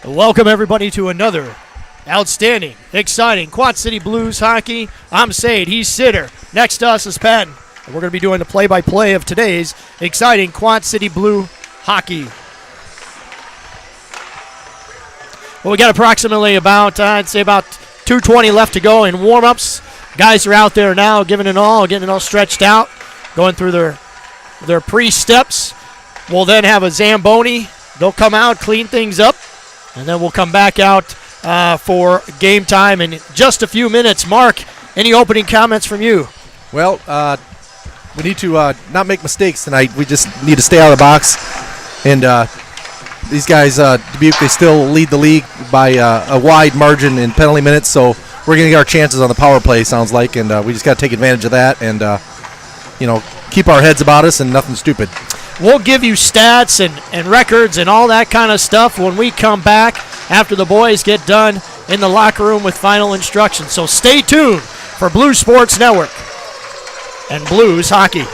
Welcome, everybody, to another outstanding, exciting Quad City Blues hockey. I'm Sade. He's Sitter. Next to us is Penn. And we're going to be doing the play-by-play of today's exciting Quad City Blue hockey. Well, we got approximately about, I'd say about 2:20 left to go in warm-ups. Guys are out there now giving it all, getting it all stretched out, going through their pre-steps. We'll then have a Zamboni. They'll come out, clean things up, and then we'll come back out for game time in just a few minutes. Mark, any opening comments from you? Well, we need to not make mistakes tonight. We just need to stay out of the box. And these guys, Dubuque, they still lead the league by a wide margin in penalty minutes, so we're going to get our chances on the power play, sounds like, and we just got to take advantage of that and, keep our heads about us and nothing stupid. We'll give you stats and records and all that kind of stuff when we come back after the boys get done in the locker room with final instructions. So stay tuned for Blues Sports Network and Blues Hockey.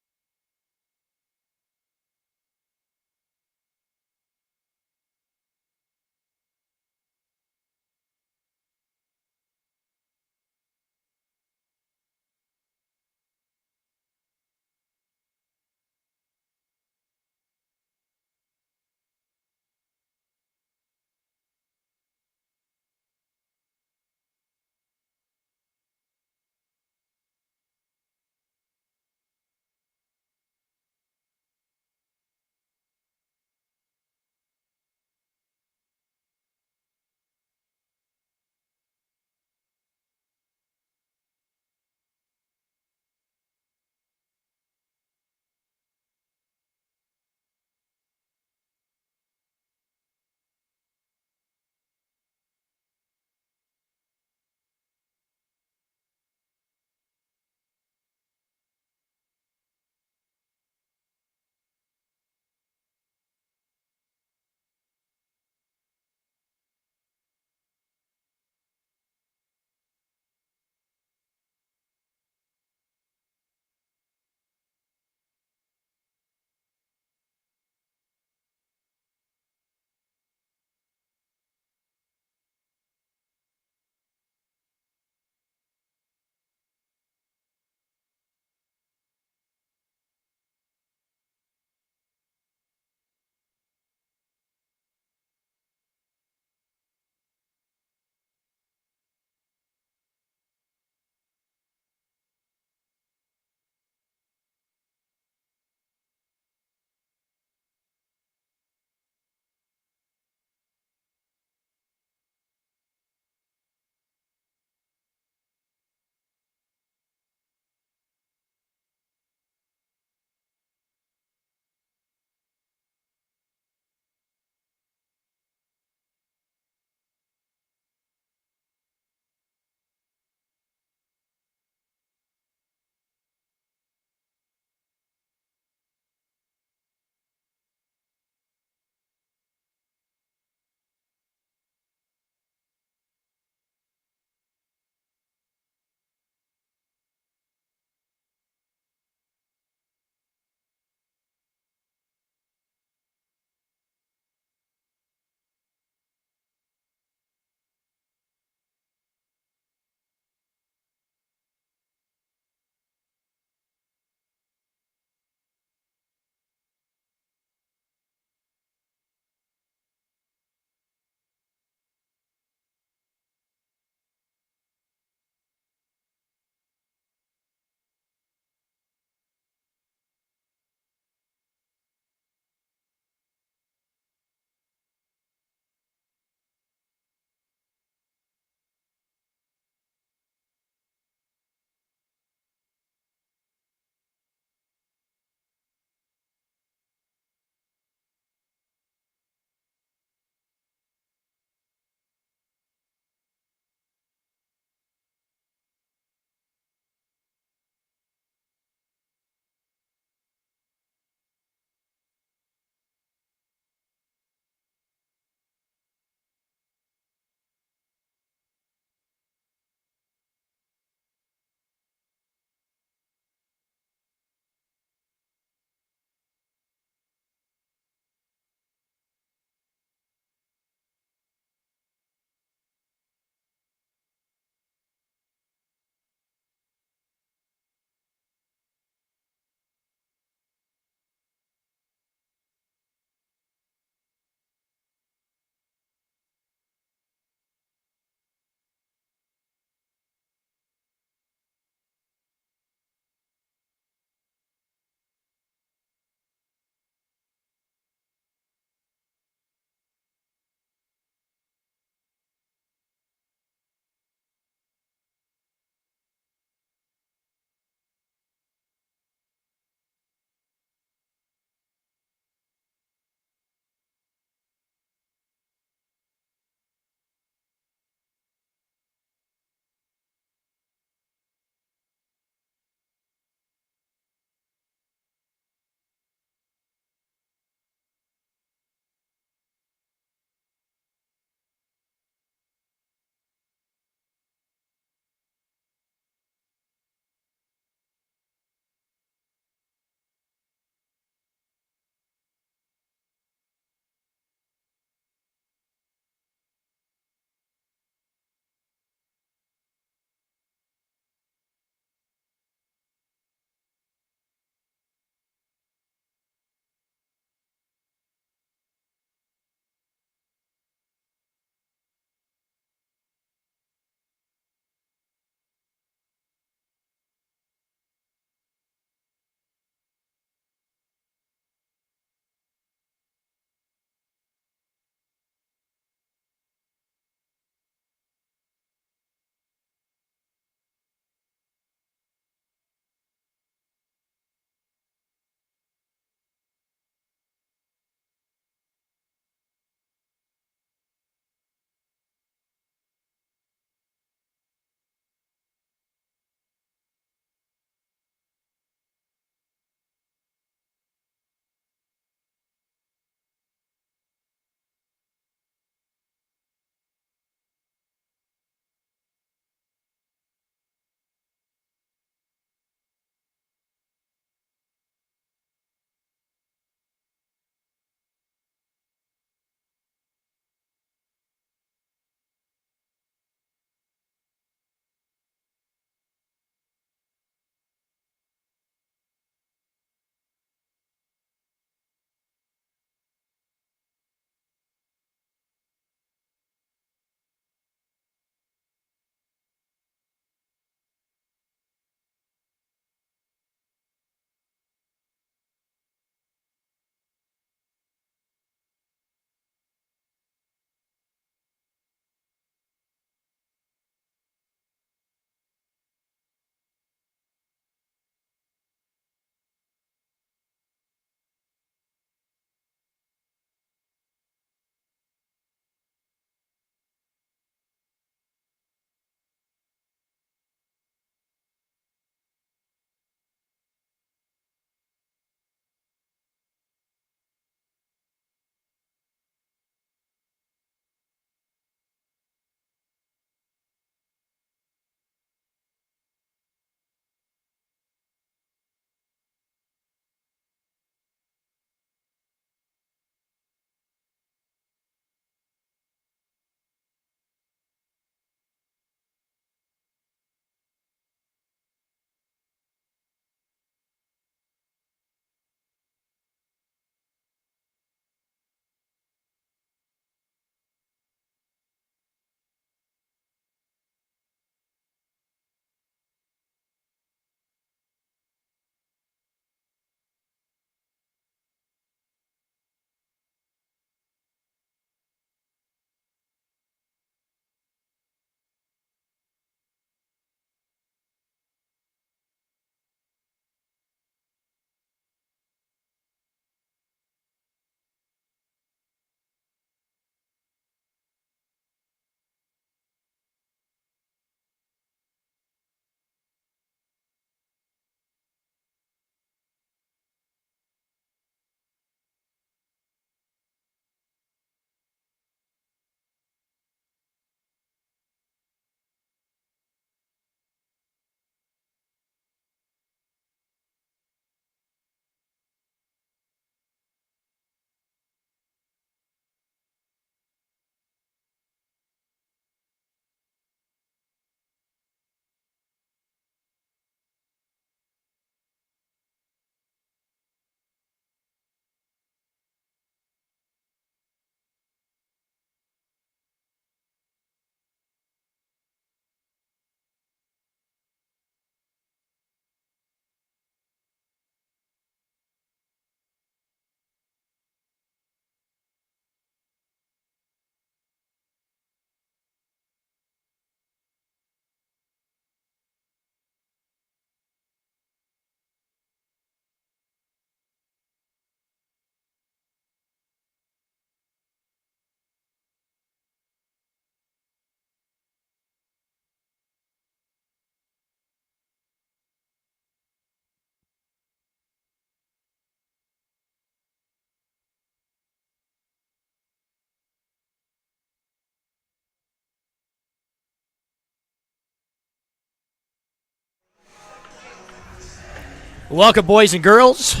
Welcome, boys and girls.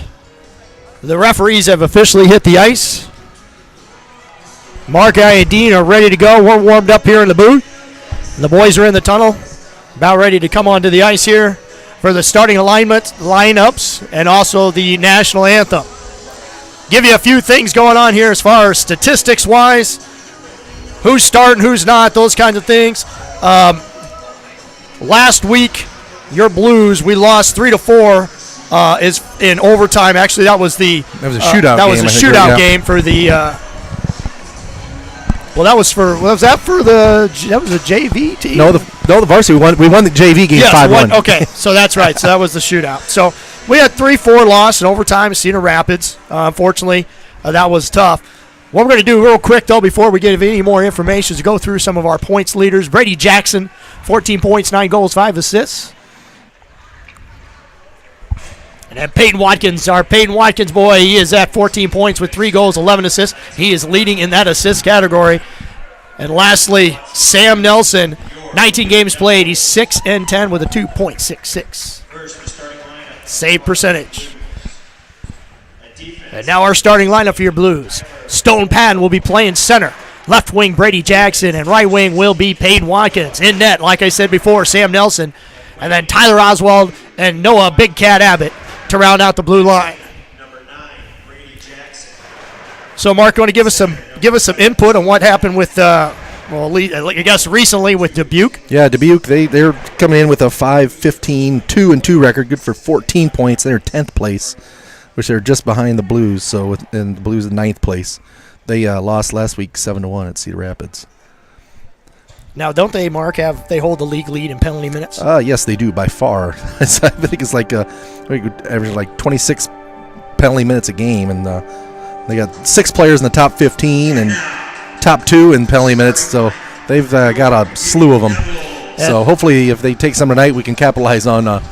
The referees have officially hit the ice. Mark and Dean are ready to go. We're warmed up here in the booth. And the boys are in the tunnel, about ready to come onto the ice here for the starting lineups, and also the national anthem. Give you a few things going on here as far as statistics-wise. Who's starting, who's not, those kinds of things. Last week, your Blues, we lost 3-4. Is in overtime. Actually, that was a shootout. That was a shootout game for the. That was a JV team. No, the varsity won. We won the JV game 5-1. Okay, so that's right. So that was the shootout. So we had 3-4 loss in overtime. Cedar Rapids. Unfortunately, that was tough. What we're going to do real quick though, before we get any more information, is go through some of our points leaders. Brady Jackson, 14 points, 9 goals, 5 assists. And Peyton Watkins, our Peyton Watkins boy, he is at 14 points with 3 goals, 11 assists. He is leading in that assist category. And lastly, Sam Nelson, 19 games played. He's 6-10 with a 2.66 save percentage. And now our starting lineup for your Blues. Stone Patton will be playing center. Left wing, Brady Jackson, and right wing will be Peyton Watkins. In net, like I said before, Sam Nelson. And then Tyler Oswald and Noah Big Cat Abbott to round out the blue line. Number 9, Brady Jackson. So, Mark, you want to give us some input on what happened with, I guess recently with Dubuque? Yeah, Dubuque, they're coming in with a 5-15, 2-2 record, good for 14 points. They're 10th place, which they're just behind the Blues. And the Blues in 9th place. They lost last week 7-1 at Cedar Rapids. Now, don't they, Mark, they hold the league lead in penalty minutes? Yes, they do, by far. I think it's like average like 26 penalty minutes a game, and they got 6 players in the top 15 and top 2 in penalty minutes, so they've got a slew of them. Yeah. So hopefully if they take some tonight, we can capitalize on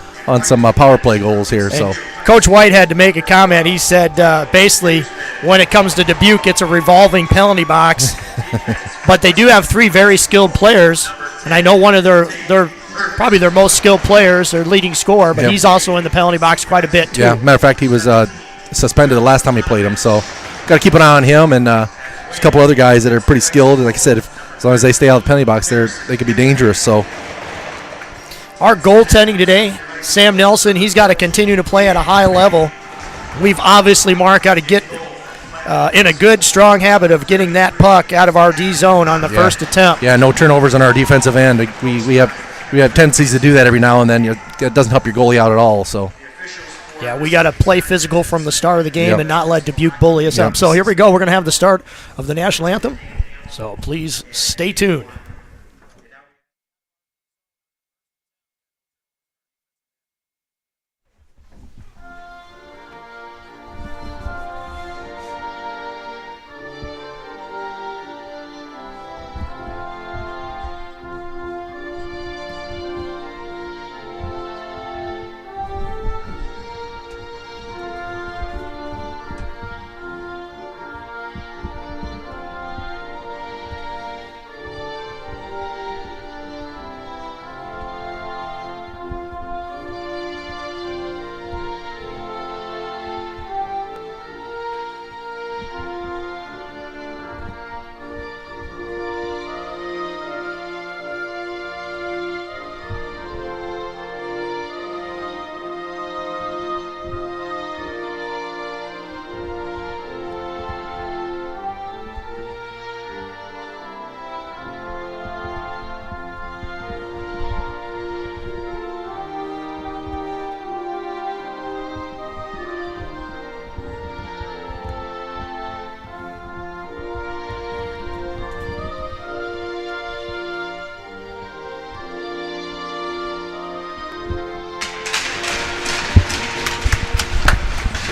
some power play goals here. So Coach White had to make a comment. He said basically when it comes to Dubuque, it's a revolving penalty box. But they do have 3 very skilled players, and I know one of their probably their most skilled players, their leading scorer, but he's also in the penalty box quite a bit too. Yeah, matter of fact, he was suspended the last time he played him, so got to keep an eye on him, and there's a couple other guys that are pretty skilled. Like I said, as long as they stay out of the penalty box, they could be dangerous. So our goaltending today, Sam Nelson, he's got to continue to play at a high level. We've obviously, Mark, got to get in a good, strong habit of getting that puck out of our D zone on the first attempt. Yeah, no turnovers on our defensive end. We have tendencies to do that every now and then. It doesn't help your goalie out at all. So yeah, we got to play physical from the start of the game and not let Dubuque bully us up. So here we go. We're going to have the start of the national anthem. So please stay tuned.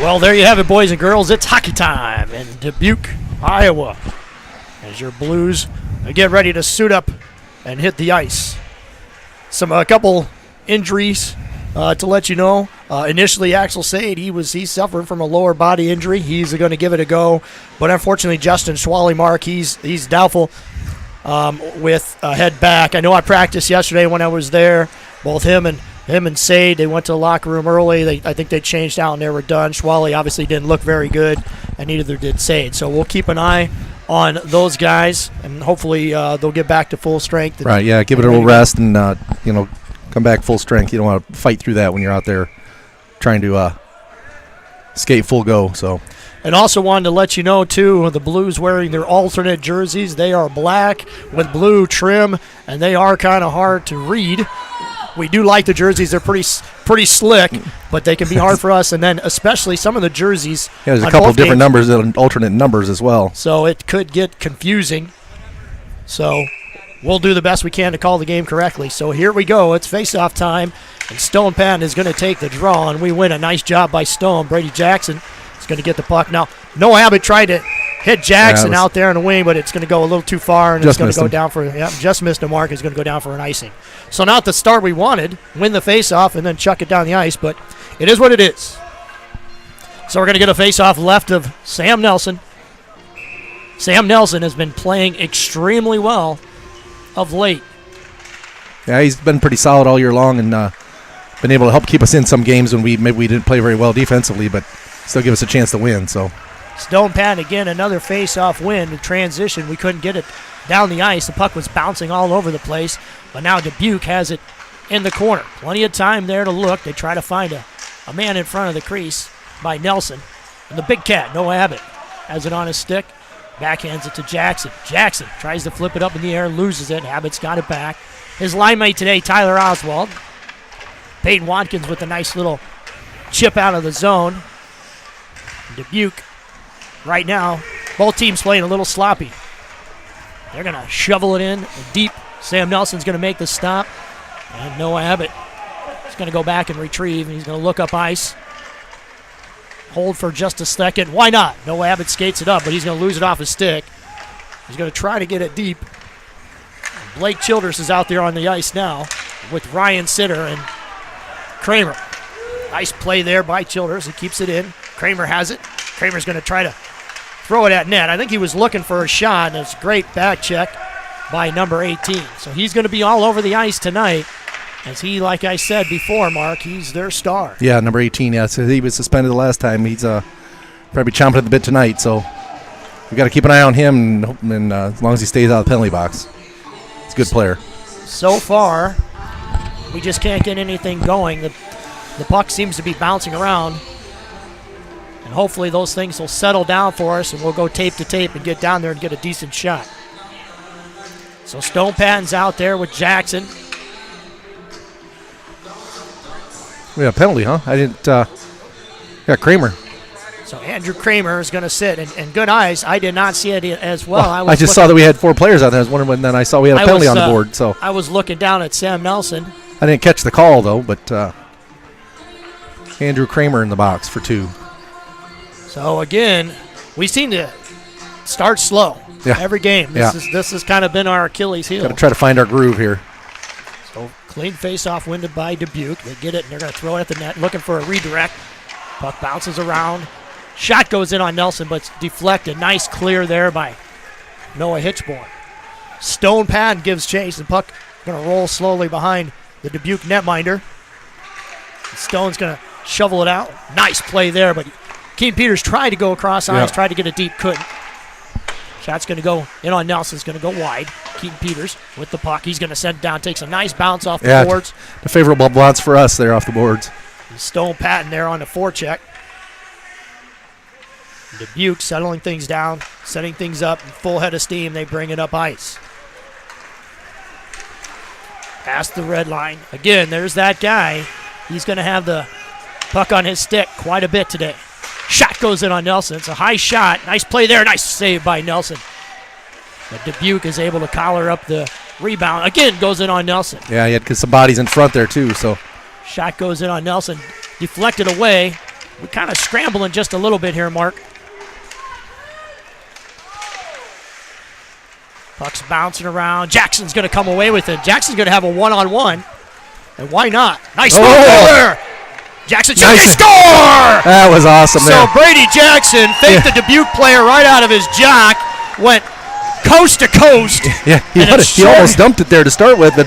Well, there you have it, boys and girls. It's hockey time in Dubuque, Iowa, as your Blues get ready to suit up and hit the ice. A couple injuries to let you know. Initially, Axel Sade, he's suffering from a lower body injury. He's going to give it a go, but unfortunately, Justin Schwally, Mark, he's doubtful with a head back. I know I practiced yesterday when I was there. Both him and him and Sade, they went to the locker room early. I think they changed out and they were done. Schwally obviously didn't look very good, and neither did Sade. So we'll keep an eye on those guys, and hopefully they'll get back to full strength. Right, yeah, give it a little rest and, come back full strength. You don't want to fight through that when you're out there trying to skate full go. So. And also wanted to let you know, too, the Blues wearing their alternate jerseys. They are black with blue trim, and they are kind of hard to read. We do like the jerseys. They're pretty slick, but they can be hard for us. And then especially some of the jerseys. Yeah, there's a couple of different numbers and alternate numbers as well. So it could get confusing. So we'll do the best we can to call the game correctly. So here we go. It's face-off time, and Stone Patton is going to take the draw, and we win. A nice job by Stone. Brady Jackson is going to get the puck. Now, Noah Abbott tried to hit Jackson out there in the wing, but it's going to go a little too far, and it's going to go down for just missed the mark. It's going to go down for an icing. So not the start we wanted, win the face-off and then chuck it down the ice, but it is what it is. So we're going to get a face-off left of Sam Nelson. Sam Nelson has been playing extremely well of late. Yeah, he's been pretty solid all year long and been able to help keep us in some games when maybe we didn't play very well defensively, but still give us a chance to win. So Stone Patton again, another face-off win. The transition, we couldn't get it down the ice. The puck was bouncing all over the place, but now Dubuque has it in the corner. Plenty of time there to look. They try to find a man in front of the crease by Nelson. And the big cat, Noah Abbott, has it on his stick. Backhands it to Jackson. Jackson tries to flip it up in the air, loses it. Abbott's got it back. His line mate today, Tyler Oswald. Peyton Watkins with a nice little chip out of the zone. Dubuque, right now, both teams playing a little sloppy. They're going to shovel it in deep. Sam Nelson's going to make the stop. And Noah Abbott is going to go back and retrieve. He's going to look up ice. Hold for just a second. Why not? Noah Abbott skates it up, but he's going to lose it off his stick. He's going to try to get it deep. Blake Childers is out there on the ice now with Ryan Sitter and Kramer. Nice play there by Childers. He keeps it in. Kramer has it. Kramer's going to try to throw it at net. I think he was looking for a shot, and it's a great back check by number 18. So he's going to be all over the ice tonight. As he, like I said before, Mark, he's their star. Yeah, number 18, yeah. So he was suspended the last time. He's probably chomping at the bit tonight. So we got to keep an eye on him, and as long as he stays out of the penalty box. He's a good player. So far, we just can't get anything going. The puck seems to be bouncing around. And hopefully those things will settle down for us, and we'll go tape to tape and get down there and get a decent shot. So Stone Patton's out there with Jackson. We have a penalty, huh? I didn't. Yeah, Kramer. So Andrew Kramer is going to sit, and good eyes. I did not see it as well. I just saw that we had 4 players out there. I was wondering when then I saw we had a penalty on the board. So I was looking down at Sam Nelson. I didn't catch the call though, but Andrew Kramer in the box for 2. So again, we seem to start slow every game. This has kind of been our Achilles heel. Got to try to find our groove here. So clean face-off win by Dubuque. They get it, and they're going to throw it at the net, looking for a redirect. Puck bounces around. Shot goes in on Nelson, but it's deflected. Nice clear there by Noah Hitchborn. Stone Patton gives chase, and puck going to roll slowly behind the Dubuque netminder. Stone's going to shovel it out. Nice play there, but Keaton Peters tried to go across ice, tried to get it deep, couldn't. Shot's going to go in on Nelson. It's going to go wide. Keaton Peters with the puck. He's going to send it down. Takes a nice bounce off the boards. The favorable bounce for us there off the boards. Stone Patton there on the forecheck. Dubuque settling things down, setting things up, full head of steam. They bring it up ice. Past the red line. Again, there's that guy. He's going to have the puck on his stick quite a bit today. Shot goes in on Nelson. It's a high shot. Nice play there. Nice save by Nelson. But Dubuque is able to collar up the rebound. Again, goes in on Nelson. Yeah, he had some bodies in front there, too. So shot goes in on Nelson. Deflected away. We're kind of scrambling just a little bit here, Mark. Puck's bouncing around. Jackson's going to come away with it. Jackson's going to have a one-on-one. And why not? Nice move there. Jackson shoots, nice. Score! That was awesome. So Brady Jackson faked the Dubuque player right out of his jock, went coast to coast. Yeah, he almost dumped it there to start with, but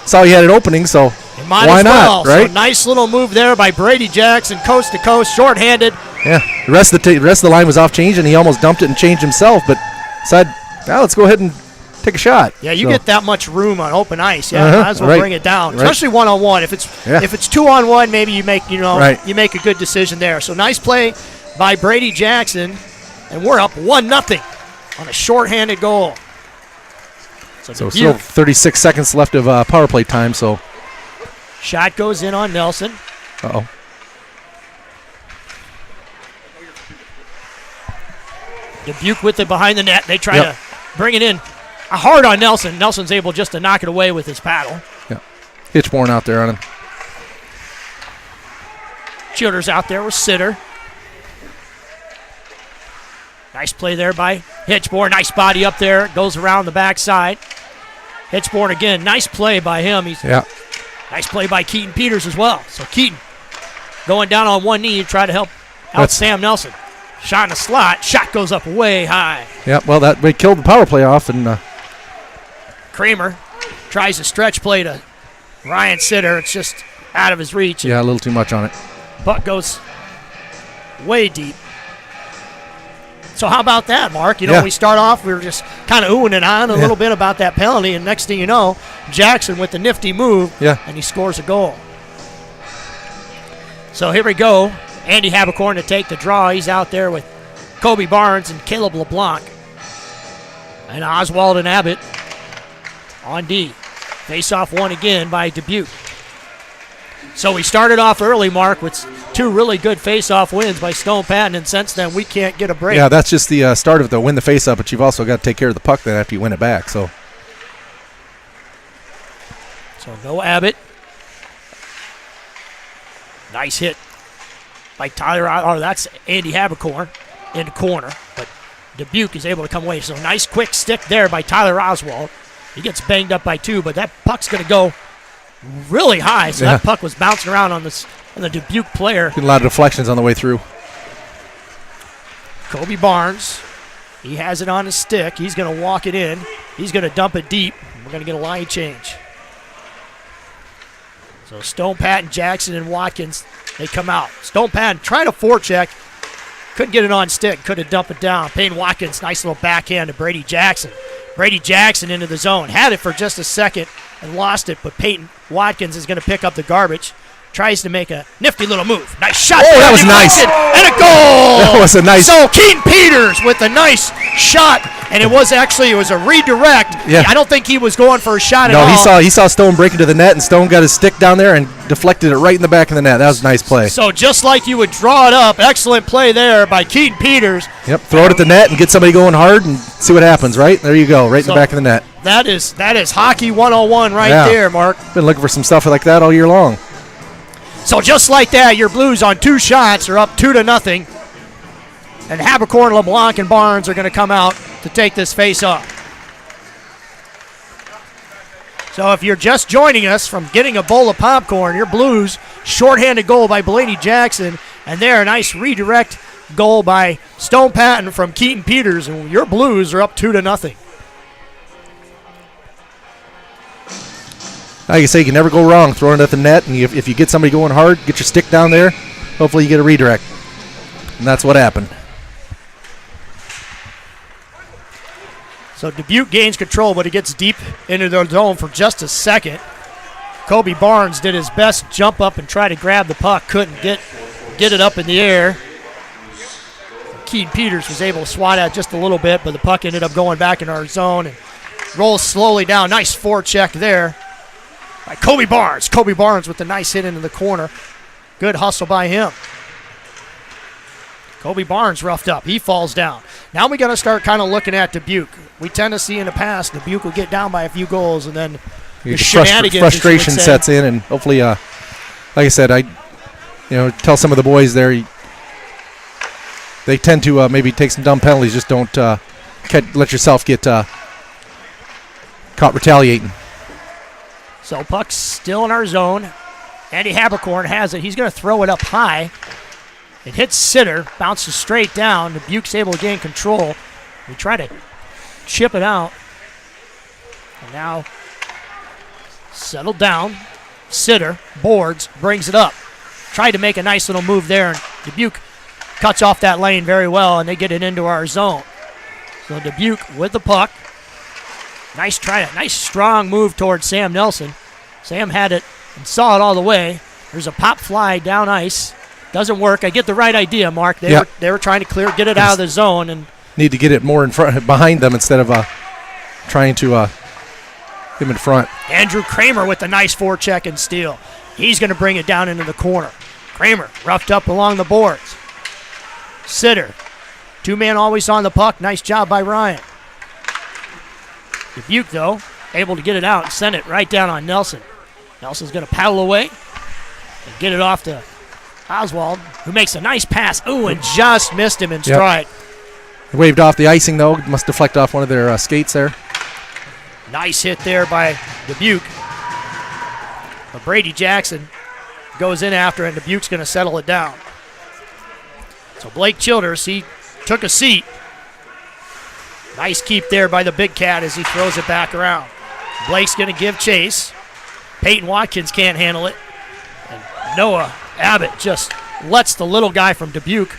saw he had an opening, so. And Might Why as well. not, right? So nice little move there by Brady Jackson, coast to coast, shorthanded. Yeah, the rest of the line was off change, and he almost dumped it and changed himself, but decided, let's go ahead and take a shot. Yeah, you So, get that much room on open ice. Yeah, might as well right, bring it down, right. especially one-on-one. If it's 2-on-1, maybe you make you make a good decision there. So nice play by Brady Jackson, and we're up 1-0 on a shorthanded goal. So still 36 seconds left of power play time. So shot goes in on Nelson. Uh-oh. Dubuque with it behind the net. They try to bring it in hard on Nelson. Nelson's able just to knock it away with his paddle. Yeah, Hitchborn out there on him. Childers out there with Sitter. Nice play there by Hitchborn. Nice body up there. Goes around the backside. Hitchborn again. Nice play by him. Nice play by Keaton Peters as well. So Keaton going down on one knee to try to help out Sam Nelson. Shot in the slot. Shot goes up way high. Yeah, well, we killed the power play off. And Kramer tries a stretch play to Ryan Sitter. It's just out of his reach. Yeah, a little too much on it. Puck goes way deep. So how about that, Mark? We start off, we were just kind of oohing and ahhing a little bit about that penalty, and next thing you know, Jackson with the nifty move, and he scores a goal. So here we go. Andy Habercorn to take the draw. He's out there with Kobe Barnes and Caleb LeBlanc. And Oswald and Abbott on D. Face-off one again by Dubuque. So we started off early, Mark, with two really good face-off wins by Stone Patton, and since then we can't get a break. Yeah, that's just the start of the win the face-up, but you've also got to take care of the puck then after you win it back. So no Abbott. Nice hit by Tyler. Oh, that's Andy Habercorn in the corner, but Dubuque is able to come away. So nice quick stick there by Tyler Oswald. He gets banged up by two, but that puck's going to go really high. So that puck was bouncing around on the Dubuque player. Getting a lot of deflections on the way through. Kobe Barnes, he has it on his stick. He's going to walk it in. He's going to dump it deep. We're going to get a line change. So Stone Patton, Jackson, and Watkins, they come out. Stone Patton trying to forecheck. Couldn't get it on stick. Could have dumped it down. Payne Watkins, nice little backhand to Brady Jackson. Brady Jackson into the zone. Had it for just a second and lost it, but Peyton Watkins is going to pick up the garbage. Tries to make a nifty little move. Nice shot. Oh, that was nice. And a goal. That was a nice. So Keaton Peters with a nice shot, and it was a redirect. Yeah. I don't think he was going for a shot at all. No, he saw Stone break into the net, and Stone got his stick down there and deflected it right in the back of the net. That was a nice play. So just like you would draw it up, excellent play there by Keaton Peters. Yep, throw it at the net and get somebody going hard and see what happens, right? There you go, right in the back of the net. That is hockey 101 right there, Mark. Been looking for some stuff like that all year long. So just like that, your Blues on two shots are up 2-0. And Habercorn, LeBlanc, and Barnes are going to come out to take this face off. So if you're just joining us from getting a bowl of popcorn, your Blues, shorthanded goal by Brady Jackson, and there a nice redirect goal by Stone Patton from Keaton Peters, and your Blues are up 2-0. Like I say, you can never go wrong throwing it at the net, and if you get somebody going hard, get your stick down there, hopefully you get a redirect. And that's what happened. So Dubuque gains control, but he gets deep into their zone for just a second. Kobe Barnes did his best jump up and try to grab the puck, couldn't get it up in the air. Keaton Peters was able to swat at just a little bit, but the puck ended up going back in our zone and rolls slowly down. Nice forecheck there by Kobe Barnes. Kobe Barnes with a nice hit into the corner. Good hustle by him. Kobe Barnes roughed up. He falls down. Now we got to start kind of looking at Dubuque. We tend to see in the past Dubuque will get down by a few goals, and then the shenanigans, frustration sets in, and hopefully, like I said, tell some of the boys there, they tend to maybe take some dumb penalties. Just don't let yourself get caught retaliating. So puck's still in our zone. Andy Habercorn has it. He's going to throw it up high. It hits Sitter, bounces straight down. Dubuque's able to gain control. We try to chip it out. And now settled down. Sitter, boards, brings it up. Tried to make a nice little move there, and Dubuque cuts off that lane very well, and they get it into our zone. So Dubuque with the puck. Nice try, nice strong move towards Sam Nelson. Sam had it and saw it all the way. There's a pop fly down ice. Doesn't work. I get the right idea, Mark. They were trying to get it out of the zone, and need to get it more in front, behind them instead of trying to get him in front. Andrew Kramer with the nice forecheck and steal. He's going to bring it down into the corner. Kramer roughed up along the boards. Sitter, two-man always on the puck. Nice job by Ryan. Dubuque, though, able to get it out and send it right down on Nelson. Nelson's going to paddle away and get it off to Oswald, who makes a nice pass. Ooh, and just missed him in stride. He waved off the icing, though. Must deflect off one of their skates there. Nice hit there by Dubuque. But Brady Jackson goes in after, and Dubuque's going to settle it down. So Blake Childers, he took a seat. Nice keep there by the big cat as he throws it back around. Blake's going to give chase. Peyton Watkins can't handle it. And Noah Abbott just lets the little guy from Dubuque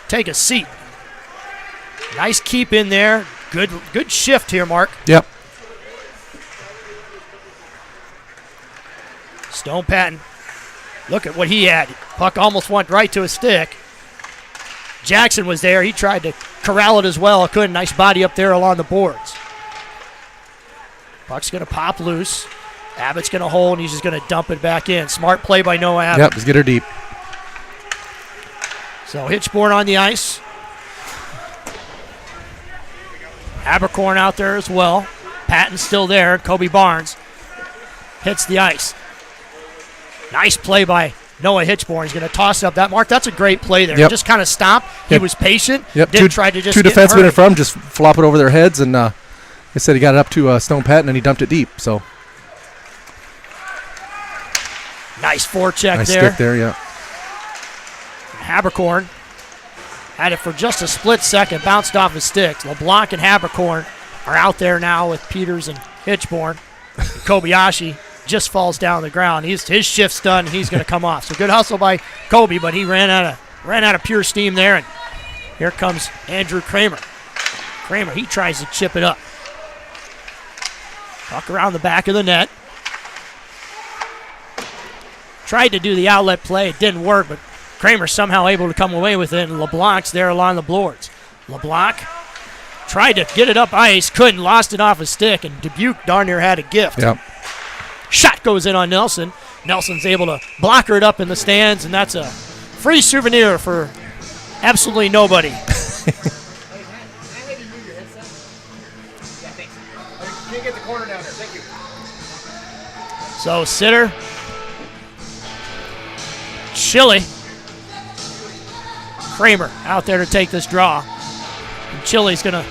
take a seat. Nice keep in there. Good shift here, Mark. Yep. Stone Patton, look at what he had. Puck almost went right to his stick. Jackson was there. He tried to corral it as well. Couldn't. Nice body up there along the boards. Puck's going to pop loose. Abbott's going to hold, and he's just going to dump it back in. Smart play by Noah Abbott. Yep, just get her deep. So Hitchborn on the ice. Abercorn out there as well. Patton's still there. Kobe Barnes hits the ice. Nice play by Noah Hitchborn. He's going to toss up that mark. That's a great play there. Yep. Just kind of stopped. He was patient. Yep. Didn't try to just two get defensemen hurt. in front, just flop it over their heads, and they said he got it up to Stone Patton, and he dumped it deep. So nice forecheck nice there. stick there, yeah. Habercorn had it for just a split second, bounced off his sticks. LeBlanc and Habercorn are out there now with Peters and Hitchborn. Kobayashi just falls down on the ground. His shift's done. He's going to come off. So good hustle by Kobe, but he ran out of pure steam there. And here comes Andrew Kramer. Kramer, he tries to chip it up. Puck around the back of the net. Tried to do the outlet play. It didn't work, but Kramer somehow able to come away with it, and LeBlanc's there along the boards. LeBlanc tried to get it up ice, couldn't, lost it off his stick, and Dubuque darn near had a gift. Yep. Shot goes in on Nelson. Nelson's able to blocker it up in the stands, and that's a free souvenir for absolutely nobody. So Sitter, Chile, Kramer out there to take this draw. And Chile's going to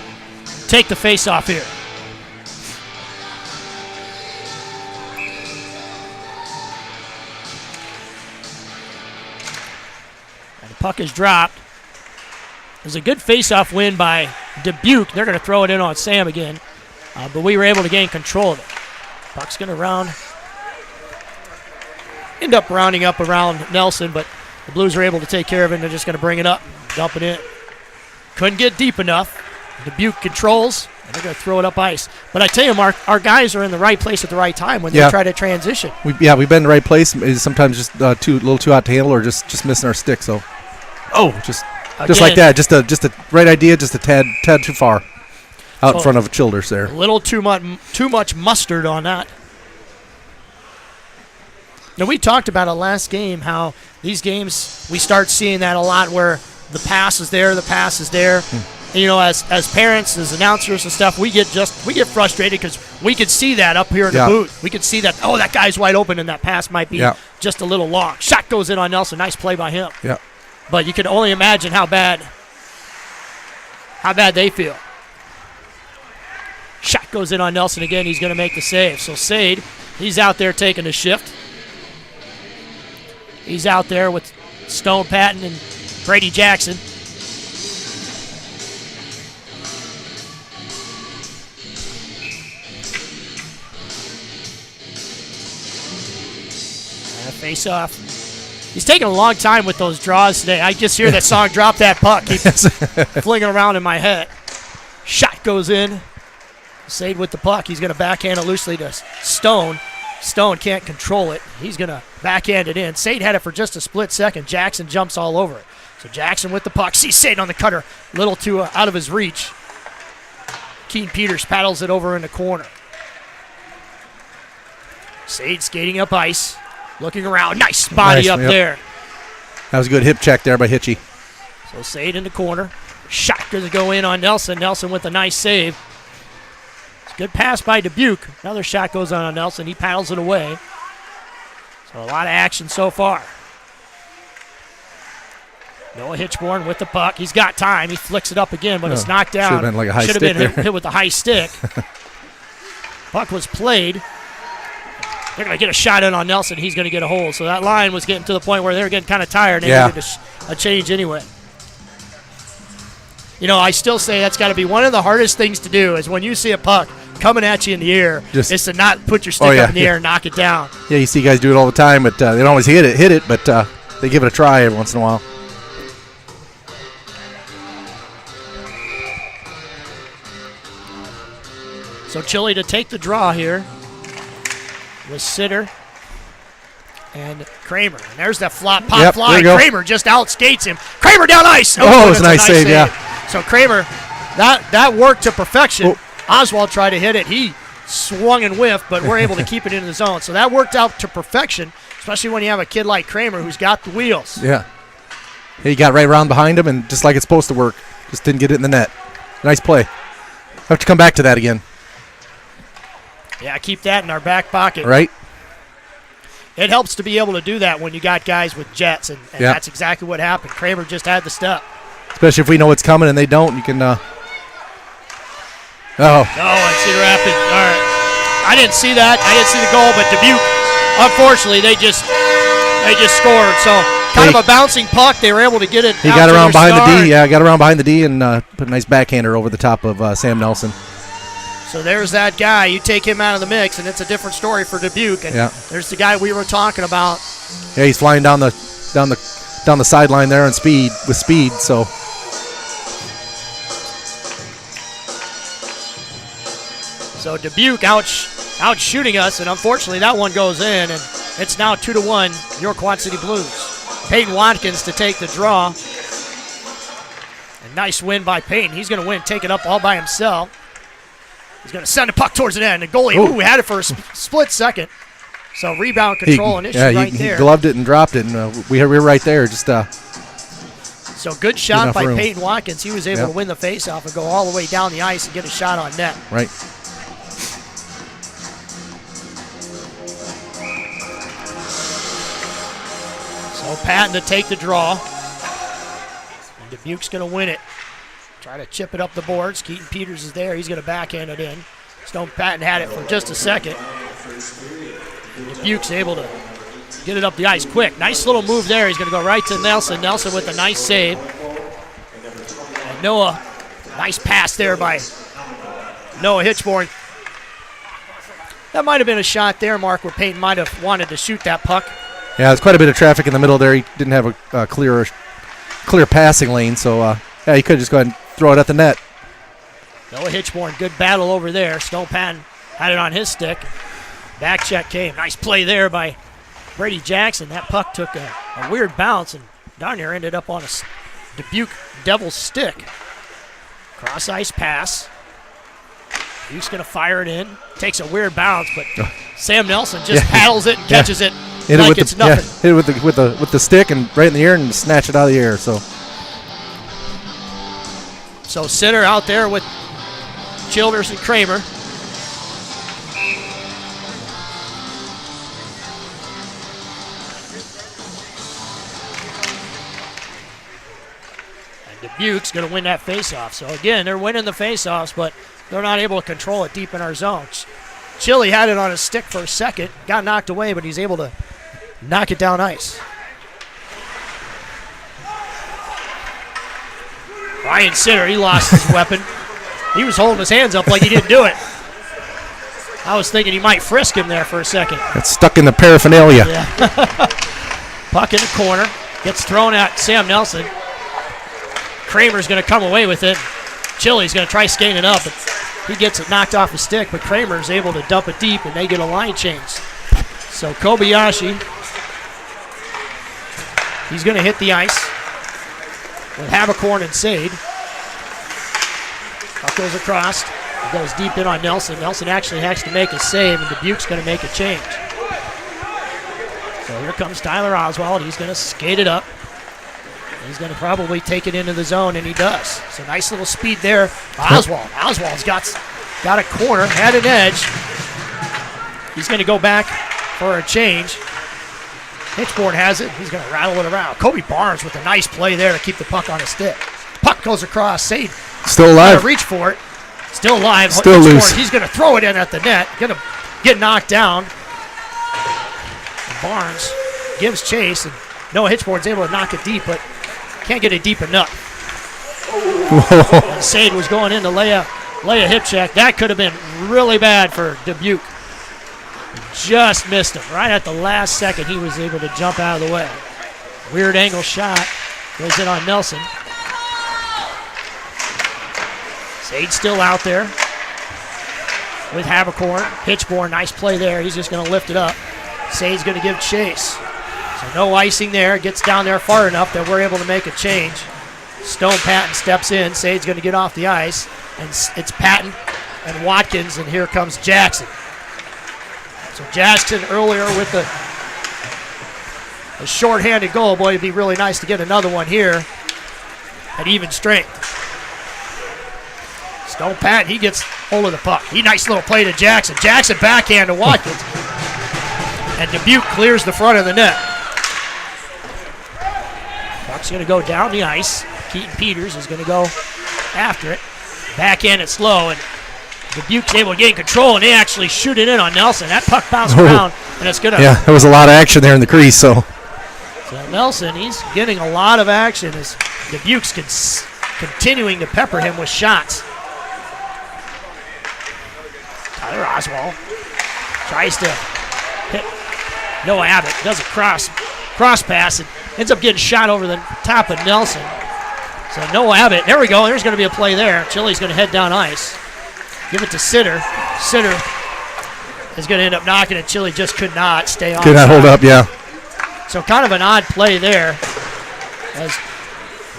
take the face-off here. And the puck is dropped. It was a good face-off win by Dubuque. They're going to throw it in on Sam again. But we were able to gain control of it. Puck's going to end up rounding up around Nelson, but the Blues are able to take care of it, and they're just going to bring it up, dump it in. Couldn't get deep enough. Dubuque controls, and they're going to throw it up ice. But I tell you, Mark, our guys are in the right place at the right time when they try to transition. We've been in the right place. It's sometimes just a little too hot to handle, or just missing our stick. So, just like that, just a right idea, just a tad too far out in front of Childers there. A little too much mustard on that. Now, we talked about it last game, how these games, we start seeing that a lot where the pass is there. And, you know, as parents, as announcers and stuff, we get frustrated because we could see that up here in the booth. We could see that, that guy's wide open, and that pass might be just a little long. Shot goes in on Nelson. Nice play by him. Yeah. But you can only imagine how bad they feel. Shot goes in on Nelson again. He's going to make the save. So Sade, he's out there taking a shift. He's out there with Stone Patton and Brady Jackson. Face off. He's taking a long time with those draws today. I just hear that song, Drop That Puck, keep flinging around in my head. Shot goes in. Sade with the puck. He's going to backhand it loosely to Stone. Stone can't control it. He's going to backhand it in. Sade had it for just a split second. Jackson jumps all over it. So Jackson with the puck. Sees Sade on the cutter. A little too out of his reach. Keaton Peters paddles it over in the corner. Sade skating up ice. Looking around. Nice body up there. That was a good hip check there by Hitchie. So Sade in the corner. Shot going to go in on Nelson. Nelson with a nice save. Good pass by Dubuque. Another shot goes on Nelson. He paddles it away. So a lot of action so far. Noah Hitchborn with the puck. He's got time. He flicks it up again, but it's knocked down. Should have been like a high stick Should have been there. hit with a high stick. Puck was played. They're going to get a shot in on Nelson. He's going to get a hold. So that line was getting to the point where they were getting kind of tired. They needed a change anyway. You know, I still say that's got to be one of the hardest things to do is when you see a puck coming at you in the air, is to not put your stick up in the air and knock it down. Yeah, you see guys do it all the time, but they don't always hit it, but they give it a try every once in a while. So Chile to take the draw here with Sitter and Kramer. And there's that flop, pop fly. Kramer just outskates him. Kramer down ice. Oh, it was a nice save, yeah. So Kramer, that worked to perfection. Oswald tried to hit it. He swung and whiffed, but we're able to keep it in the zone. So that worked out to perfection, especially when you have a kid like Kramer who's got the wheels. Yeah. He got right around behind him, and just like it's supposed to work, just didn't get it in the net. Nice play. Have to come back to that again. Yeah, keep that in our back pocket. Right. It helps to be able to do that when you got guys with jets, and that's exactly what happened. Kramer just had the step. Especially if we know what's coming and they don't, you can Oh, I see the rapid. All right. I didn't see that. I didn't see the goal, but Dubuque, unfortunately, they just scored. So kind of a bouncing puck. They were able to get it. He got around behind the D. Yeah, got around behind the D and put a nice backhander over the top of Sam Nelson. So there's that guy. You take him out of the mix, and it's a different story for Dubuque. And there's the guy we were talking about. Yeah, he's flying down the sideline there on speed. So. So Dubuque out shooting us, and unfortunately that one goes in, and it's now 2-1 your Quad City Blues. Peyton Watkins to take the draw. A nice win by Peyton. He's going to win, take it up all by himself. He's going to send the puck towards the end. The goalie had it for a split second. So rebound control and issue right there. He gloved it and dropped it, and we were right there. So good shot by Peyton Watkins. He was able to win the faceoff and go all the way down the ice and get a shot on net. Right. So Patton to take the draw. And Dubuque's going to win it. Try to chip it up the boards. Keaton Peters is there. He's going to backhand it in. Stone Patton had it for just a second. And Dubuque's able to get it up the ice quick. Nice little move there. He's going to go right to Nelson. Nelson with a nice save. And Noah, nice pass there by Noah Hitchborn. That might have been a shot there, Mark, where Peyton might have wanted to shoot that puck. Yeah, there's quite a bit of traffic in the middle there. He didn't have a clear passing lane, so he could just go ahead and throw it at the net. Noah Hitchborn, good battle over there. Stone Patton had it on his stick. Back check came. Nice play there by Brady Jackson. That puck took a weird bounce, and down there ended up on a Dubuque Devil's stick. Cross ice pass. Dubuque's going to fire it in. Takes a weird bounce, but Sam Nelson just paddles it and catches it like it's nothing. Hit it with the stick and right in the air and snatch it out of the air. So Sitter out there with Childers and Kramer. And Dubuque's going to win that faceoff. So again, they're winning the faceoffs, but they're not able to control it deep in our zone. Chile had it on his stick for a second, got knocked away, but he's able to knock it down ice. Ryan Sitter, he lost his weapon. He was holding his hands up like he didn't do it. I was thinking he might frisk him there for a second. It's stuck in the paraphernalia. Yeah. Puck in the corner. Gets thrown at Sam Nelson. Kramer's going to come away with it. Chili's going to try skating it up, but he gets it knocked off his stick, but Kramer's able to dump it deep, and they get a line change. So Kobayashi, he's going to hit the ice with Haberkorn and Sade. Puck goes across. It goes deep in on Nelson. Nelson actually has to make a save, and Dubuque's going to make a change. So here comes Tyler Oswald. He's going to skate it up. He's going to probably take it into the zone, and he does. So nice little speed there. Oswald. Oswald's got a corner, had an edge. He's going to go back for a change. Hitchborn has it. He's going to rattle it around. Kobe Barnes with a nice play there to keep the puck on his stick. Puck goes across. Sade still alive. Reach for it. Still alive. Still loose. He's going to throw it in at the net. Going to get knocked down. And Barnes gives chase, and Noah Hitchborn's able to knock it deep, but can't get it deep enough. And Sade was going in to lay a hip check. That could have been really bad for Dubuque. Just missed him. Right at the last second, he was able to jump out of the way. Weird angle shot. Goes in on Nelson. Sade still out there with Haberkorn. Hitchborn, nice play there. He's just going to lift it up. Sade's going to give chase. So no icing there. Gets down there far enough that we're able to make a change. Stone Patton steps in. Sade's going to get off the ice. And it's Patton and Watkins, and here comes Jackson. So Jackson earlier with a short-handed goal. Boy, it'd be really nice to get another one here at even strength. Stone Patton, he gets hold of the puck. Nice little play to Jackson. Jackson backhand to Watkins. And Dubuque clears the front of the net. Puck's going to go down the ice. Keaton Peters is going to go after it. Backhand it slow, and Dubuque's able to get in control, and they actually shoot it in on Nelson. That puck bounced around, and it's going to... Yeah, there was a lot of action there in the crease, so Nelson, he's getting a lot of action as Dubuque's continuing to pepper him with shots. Tyler Oswald tries to hit Noah Abbott. Does a cross pass and ends up getting shot over the top of Nelson. So Noah Abbott, there we go. There's going to be a play there. Chili's going to head down ice. Give it to Sitter. Sitter is going to end up knocking it. Chili just could not stay on. Could not hold up, yeah. So kind of an odd play there as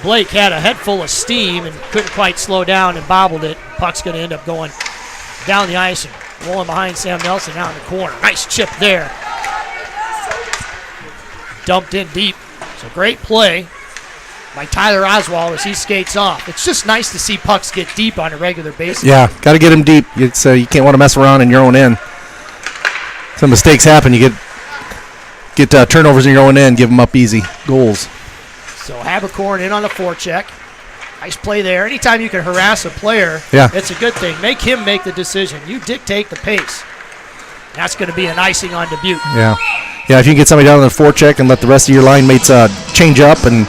Blake had a head full of steam and couldn't quite slow down and bobbled it. Puck's going to end up going down the ice and rolling behind Sam Nelson out in the corner. Nice chip there. Dumped in deep. So great play by Tyler Oswald as he skates off. It's just nice to see pucks get deep on a regular basis. Yeah, got to get them deep. You can't want to mess around in your own end. Some mistakes happen. You get turnovers in your own end, give them up easy goals. So Haberkorn in on the forecheck. Nice play there. Anytime you can harass a player, it's a good thing. Make him make the decision. You dictate the pace. That's going to be an icing on Dubuque. Yeah, if you can get somebody down on the forecheck and let the rest of your line mates change up and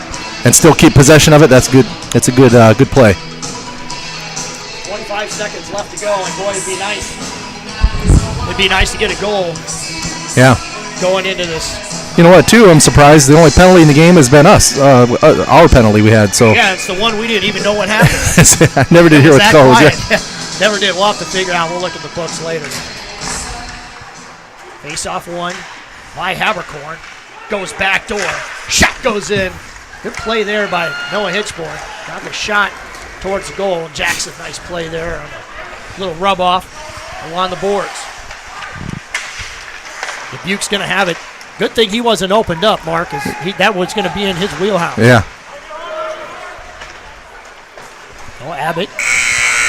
still keep possession of it, that's good. It's a good play. 25 seconds left to go, and boy, it'd be nice. It'd be nice to get a goal. Yeah. Going into this. You know what, too? I'm surprised the only penalty in the game has been us. Our penalty we had. So. Yeah, it's the one we didn't even know what happened. I never did hear what the call was. Never did. We'll have to figure out. We'll look at the books later. Face-off one by Haberkorn. Goes back door. Shot goes in. Good play there by Noah Hitchborn. Got the shot towards the goal. Jackson, nice play there on a little rub-off along the boards. Dubuque's going to have it. Good thing he wasn't opened up, Mark, because that was going to be in his wheelhouse. Yeah. Noah Abbott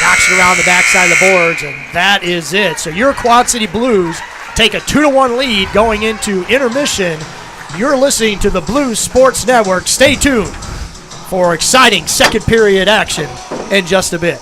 knocks it around the backside of the boards, and that is it. So your Quad City Blues take a 2-1 lead going into intermission. You're listening to the Blues Sports Network. Stay tuned for exciting second period action in just a bit.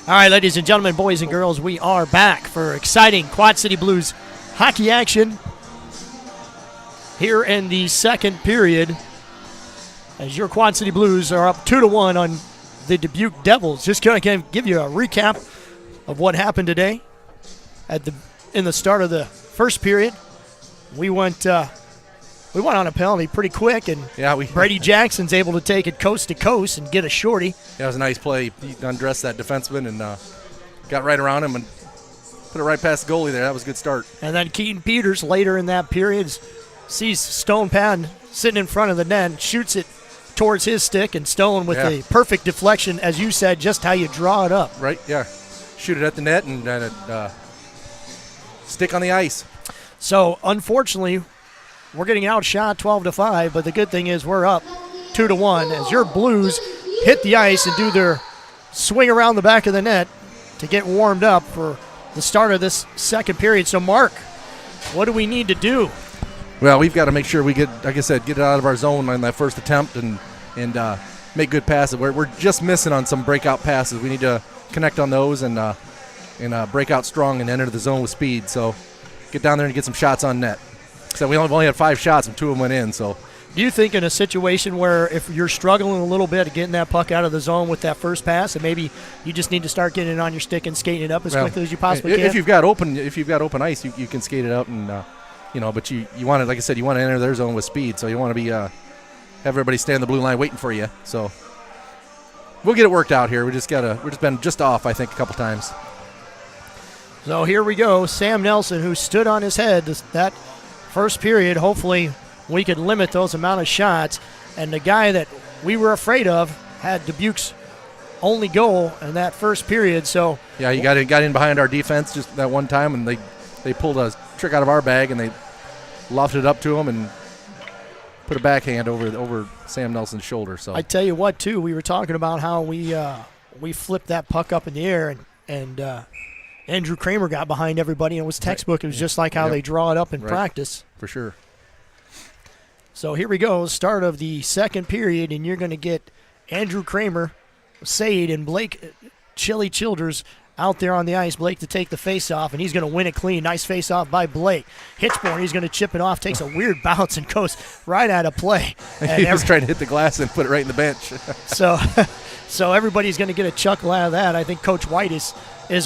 All right, ladies and gentlemen, boys and girls, we are back for exciting Quad City Blues hockey action here in the second period as your Quad City Blues are up 2-1 on the Dubuque Devils. Just going to give you a recap of what happened today in the start of the first period. We went on a penalty pretty quick, and Brady Jackson's able to take it coast to coast and get a shorty. Yeah, it was a nice play. He undressed that defenseman and got right around him and put it right past the goalie there. That was a good start. And then Keaton Peters later in that period sees Stone Patton sitting in front of the net, shoots it towards his stick, and Stone with a perfect deflection, as you said, just how you draw it up. Right, yeah. Shoot it at the net and stick on the ice. So, unfortunately, we're getting outshot 12-5, but the good thing is we're up 2-1 as your Blues hit the ice and do their swing around the back of the net to get warmed up for the start of this second period. So, Mark, what do we need to do? Well, we've got to make sure we get, like I said, get it out of our zone on that first attempt and make good passes. We're just missing on some breakout passes. We need to connect on those and break out strong and enter the zone with speed. So get down there and get some shots on net. So we only had 5 shots and 2 of them went in. So do you think in a situation where if you're struggling a little bit at getting that puck out of the zone with that first pass, and maybe you just need to start getting it on your stick and skating it up as quickly as you possibly can? If you've got open ice, you can skate it up and but you want to, like I said, you want to enter their zone with speed. So you want to be have everybody stand on the blue line waiting for you. So we'll get it worked out here. We're just been just off, I think, a couple times. So here we go. Sam Nelson, who stood on his head that first period. Hopefully we can limit those amount of shots. And the guy that we were afraid of had Dubuque's only goal in that first period. So yeah, he got in behind our defense just that one time, and they pulled a trick out of our bag, and they lofted it up to him and put a backhand over Sam Nelson's shoulder. So I tell you what, too, we were talking about how we flipped that puck up in the air, and Andrew Kramer got behind everybody, and it was textbook. It was just like how they draw it up in practice. For sure. So here we go, start of the second period, and you're going to get Andrew Kramer, Sade, and Blake Childers out there on the ice. Blake to take the face-off, and he's going to win it clean. Nice face-off by Blake. Hitchborn, he's going to chip it off, takes a weird bounce, and goes right out of play. And he was trying to hit the glass and put it right in the bench. So everybody's going to get a chuckle out of that. I think Coach White is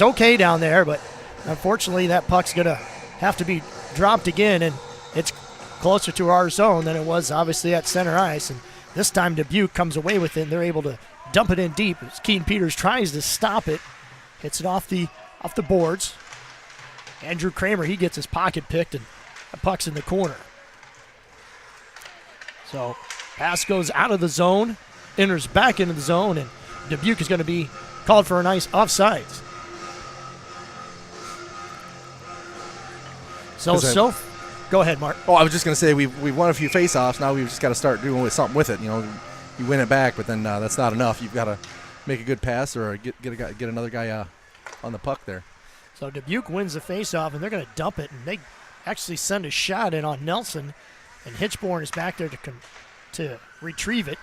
okay down there, but unfortunately that puck's going to have to be dropped again, and it's closer to our zone than it was obviously at center ice. And this time Dubuque comes away with it, and they're able to dump it in deep. As Keaton Peters tries to stop it, hits it off the boards. Andrew Kramer, he gets his pocket picked, and the puck's in the corner. So pass goes out of the zone, enters back into the zone, and Dubuque is going to be called for a nice offsides. So go ahead, Mark. Oh, I was just going to say we've won a few face-offs. Now we've just got to start doing something with it. You win it back, but then that's not enough. You've got to make a good pass or get another guy on the puck there. So Dubuque wins the face-off, and they're going to dump it, and they actually send a shot in on Nelson, and Hitchborn is back there to retrieve it.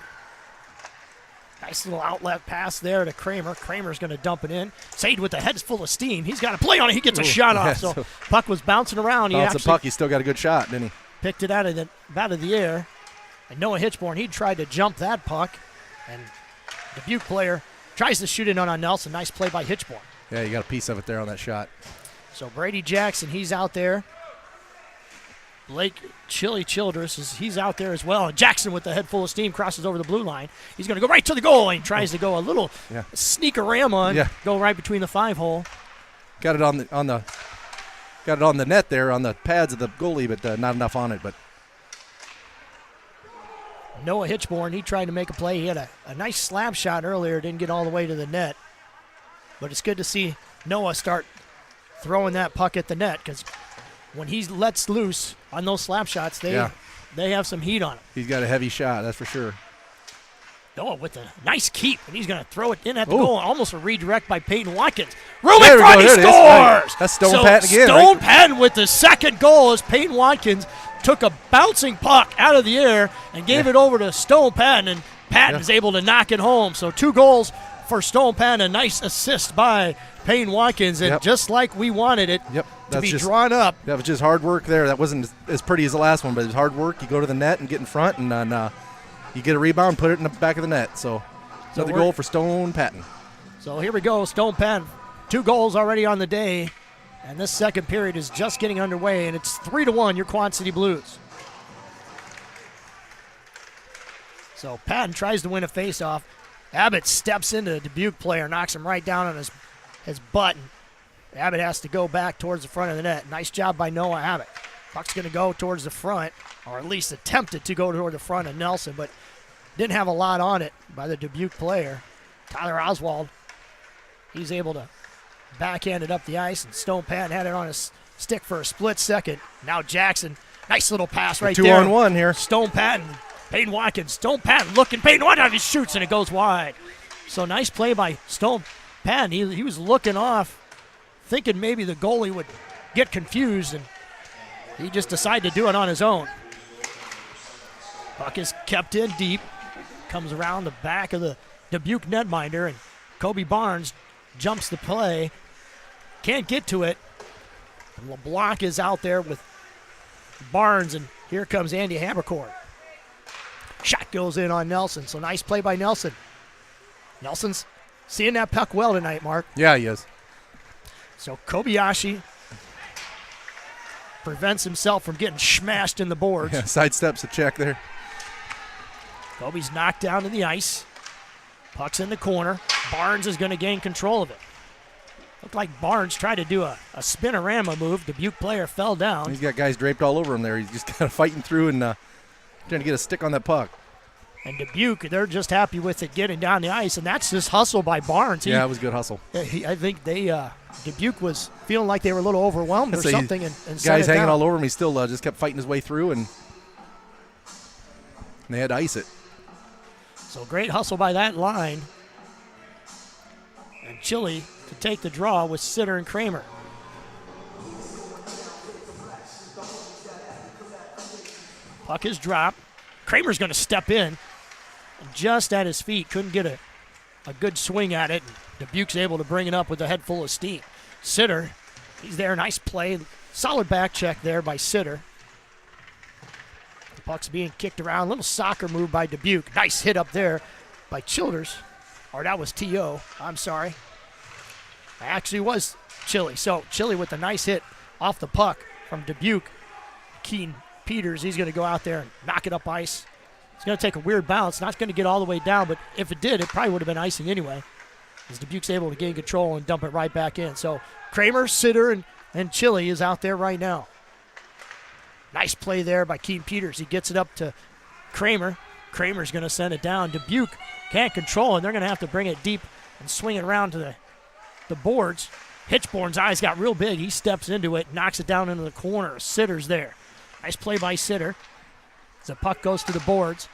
Nice little outlet pass there to Kramer. Kramer's going to dump it in. Sade with the head full of steam. He's got to play on it. He gets a shot off. So puck was bouncing around. The puck. He still got a good shot, didn't he? Picked it out of the air. And Noah Hitchborn, he tried to jump that puck. And the Dubuque player tries to shoot it on Nelson. Nice play by Hitchborn. Yeah, you got a piece of it there on that shot. So Brady Jackson, he's out there. Blake Childress, he's out there as well. And Jackson with the head full of steam crosses over the blue line. He's going to go right to the goal, and he tries to go a little sneak-a-ram go right between the 5-hole. Got it on the net there on the pads of the goalie, but not enough on it. But Noah Hitchborn, he tried to make a play. He had a nice slap shot earlier, didn't get all the way to the net. But it's good to see Noah start throwing that puck at the net, because when he lets loose on those slap shots, they have some heat on him. He's got a heavy shot, that's for sure. Noah with a nice keep, and he's going to throw it in at the goal. Almost a redirect by Peyton Watkins. Room in front, he scores! Right. That's Stone Patton again. Stone Patton with the second goal as Peyton Watkins took a bouncing puck out of the air and gave it over to Stone Patton, and Patton is able to knock it home. So 2 goals for Stone Patton. A nice assist by Payne Watkins, and just like we wanted it to be drawn up. That was just hard work there. That wasn't as pretty as the last one, but it was hard work. You go to the net and get in front, and then you get a rebound, put it in the back of the net. So another goal for Stone Patton. So here we go, Stone Patton. 2 goals already on the day, and this second period is just getting underway, and it's 3-1, your Quad City Blues. So Patton tries to win a faceoff. Abbott steps into the Dubuque player, knocks him right down on his butt. And Abbott has to go back towards the front of the net. Nice job by Noah Abbott. Puck's going to go towards the front, or at least attempted to go toward the front of Nelson, but didn't have a lot on it by the Dubuque player. Tyler Oswald, he's able to backhand it up the ice, and Stone Patton had it on his stick for a split second. Now Jackson, nice little pass right there. 2-on-1 here. Stone Patton, Payne Watkins, Stone Patton looking, Payne Watkins shoots, and it goes wide. So nice play by Stone Patton. He was looking off, thinking maybe the goalie would get confused, and he just decided to do it on his own. Puck is kept in deep, comes around the back of the Dubuque netminder, and Kobe Barnes jumps the play, can't get to it. And LeBlanc is out there with Barnes, and here comes Andy Habercorn. Shot goes in on Nelson, so nice play by Nelson. Nelson's seeing that puck well tonight, Mark. Yeah, he is. So Kobayashi prevents himself from getting smashed in the boards. Yeah, sidesteps a check there. Kobe's knocked down to the ice. Puck's in the corner. Barnes is going to gain control of it. Looked like Barnes tried to do a spinorama move. Dubuque player fell down. He's got guys draped all over him there. He's just kind of fighting through and trying to get a stick on that puck. And Dubuque, they're just happy with it getting down the ice, and that's just hustle by Barnes. Yeah, it was good hustle. I think Dubuque was feeling like they were a little overwhelmed or something. And guys hanging down. all over him. He still just kept fighting his way through, and they had to ice it. So great hustle by that line. And Chile to take the draw with Sitter and Kramer. Puck is dropped. Kramer's going to step in. And just at his feet, couldn't get a good swing at it. Dubuque's able to bring it up with a head full of steam. Sitter, he's there. Nice play. Solid back check there by Sitter. The puck's being kicked around. Little soccer move by Dubuque. Nice hit up there by Childers. Or that was T.O. I'm sorry. It actually was Chile. So Chile with a nice hit off the puck from Dubuque. Keaton Peters, he's going to go out there and knock it up ice. It's going to take a weird bounce. Not going to get all the way down, but if it did, it probably would have been icing anyway. As Dubuque's able to gain control and dump it right back in. So Kramer, Sitter, and Chile is out there right now. Nice play there by Keaton Peters. He gets it up to Kramer. Kramer's going to send it down. Dubuque can't control it. They're going to have to bring it deep and swing it around to the boards. Hitchborn's eyes got real big. He steps into it, knocks it down into the corner. Sitter's there. Nice play by Sitter. As the puck goes to the boards.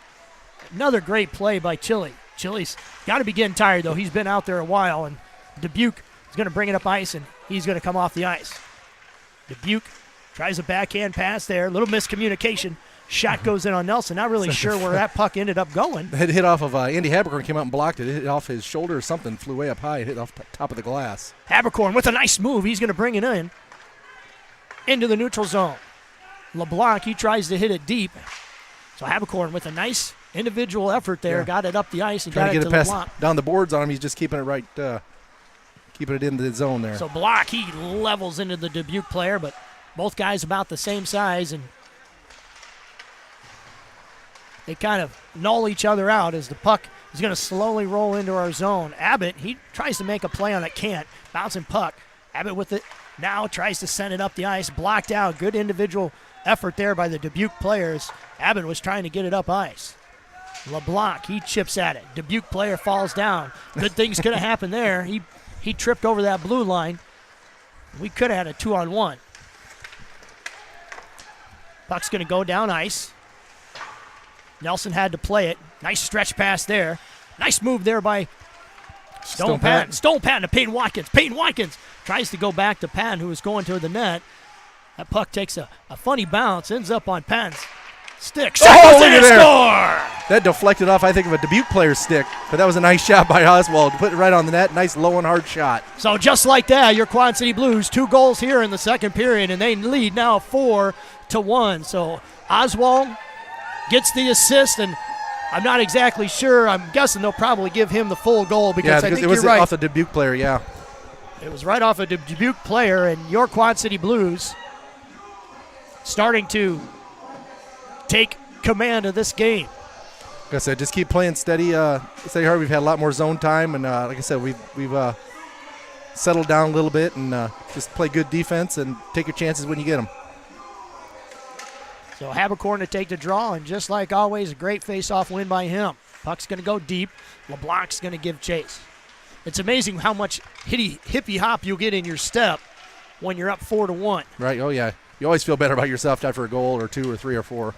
Another great play by Chile. Chile's got to be getting tired, though. He's been out there a while, and Dubuque is going to bring it up ice, and he's going to come off the ice. Dubuque tries a backhand pass there. A little miscommunication. Shot goes in on Nelson. Not really sure where that puck ended up going. It hit off of Andy Habercorn, came out and blocked it. It hit off his shoulder or something, flew way up high. It hit off the top of the glass. Habercorn with a nice move. He's going to bring it in into the neutral zone. LeBlanc, he tries to hit it deep. So Habercorn with a nice individual effort there, got it up the ice and trying got to it get to it past LeBlanc. Down the boards on him. He's just keeping it right, keeping it in the zone there. So Block, he levels into the Dubuque player, but both guys about the same size, and they kind of null each other out as the puck is going to slowly roll into our zone. Abbott, he tries to make a play on it, can't. Bouncing puck. Abbott with it now tries to send it up the ice, blocked out. Good individual effort there by the Dubuque players. Abbott was trying to get it up ice. LeBlanc, he chips at it. Dubuque player falls down. Good things could have happened there. He tripped over that blue line. We could have had a 2-on-1. Puck's going to go down ice. Nelson had to play it. Nice stretch pass there. Nice move there by Stone Patton. Stone Patton to Payne Watkins. Payne Watkins tries to go back to Patton, who was going to the net. That puck takes a funny bounce, ends up on Patton's stick. Shot goes in and score! That deflected off, I think, of a Dubuque player's stick, but that was a nice shot by Oswald. Put it right on the net. Nice low and hard shot. So just like that, your Quad City Blues, 2 goals here in the second period, and they lead now 4-1. So Oswald gets the assist, and I'm not exactly sure. I'm guessing they'll probably give him the full goal because I think it was you're right. off the Dubuque player, yeah. It was right off a Dubuque player, and your Quad City Blues starting to take command of this game. Like I said, just keep playing steady hard. We've had a lot more zone time, and like I said, we've settled down a little bit and just play good defense and take your chances when you get them. So Habercorn to take the draw, and just like always, a great face-off win by him. Puck's going to go deep. LeBlanc's going to give chase. It's amazing how much hippy hop you get in your step when you're up 4-1. Right, oh yeah. You always feel better about yourself after a goal or 2 or 3 or 4.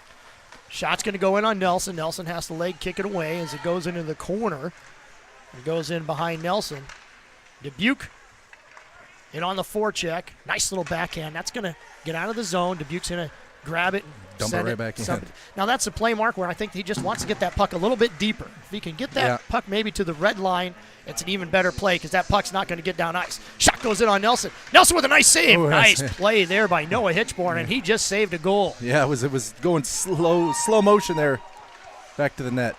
Shot's going to go in on Nelson. Nelson has to leg kick it away as it goes into the corner. It goes in behind Nelson. Dubuque in on the forecheck. Nice little backhand. That's going to get out of the zone. Dubuque's going to grab it. Dump it right back in. Now that's a play mark where I think he just wants to get that puck a little bit deeper. If he can get that puck maybe to the red line, it's an even better play because that puck's not going to get down ice. Shot goes in on Nelson. Nelson with a nice save. Nice play there by Noah Hitchborn, and he just saved a goal. Yeah, it was going slow motion there back to the net.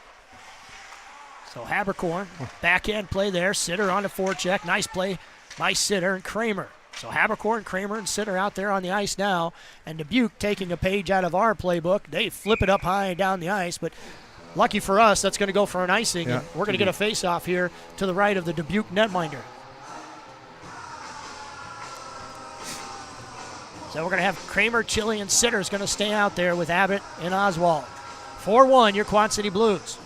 So Habercorn, backhand play there. Sitter on the forecheck. Nice play by Sitter and Kramer. So Habercorn, Kramer, and Sitter out there on the ice now. And Dubuque taking a page out of our playbook. They flip it up high and down the ice, but lucky for us, that's going to go for an icing. Yeah, and we're going to get a face-off here to the right of the Dubuque netminder. So we're going to have Kramer, Chili, and Sitter is going to stay out there with Abbott and Oswald. 4-1, your Quad City Blues.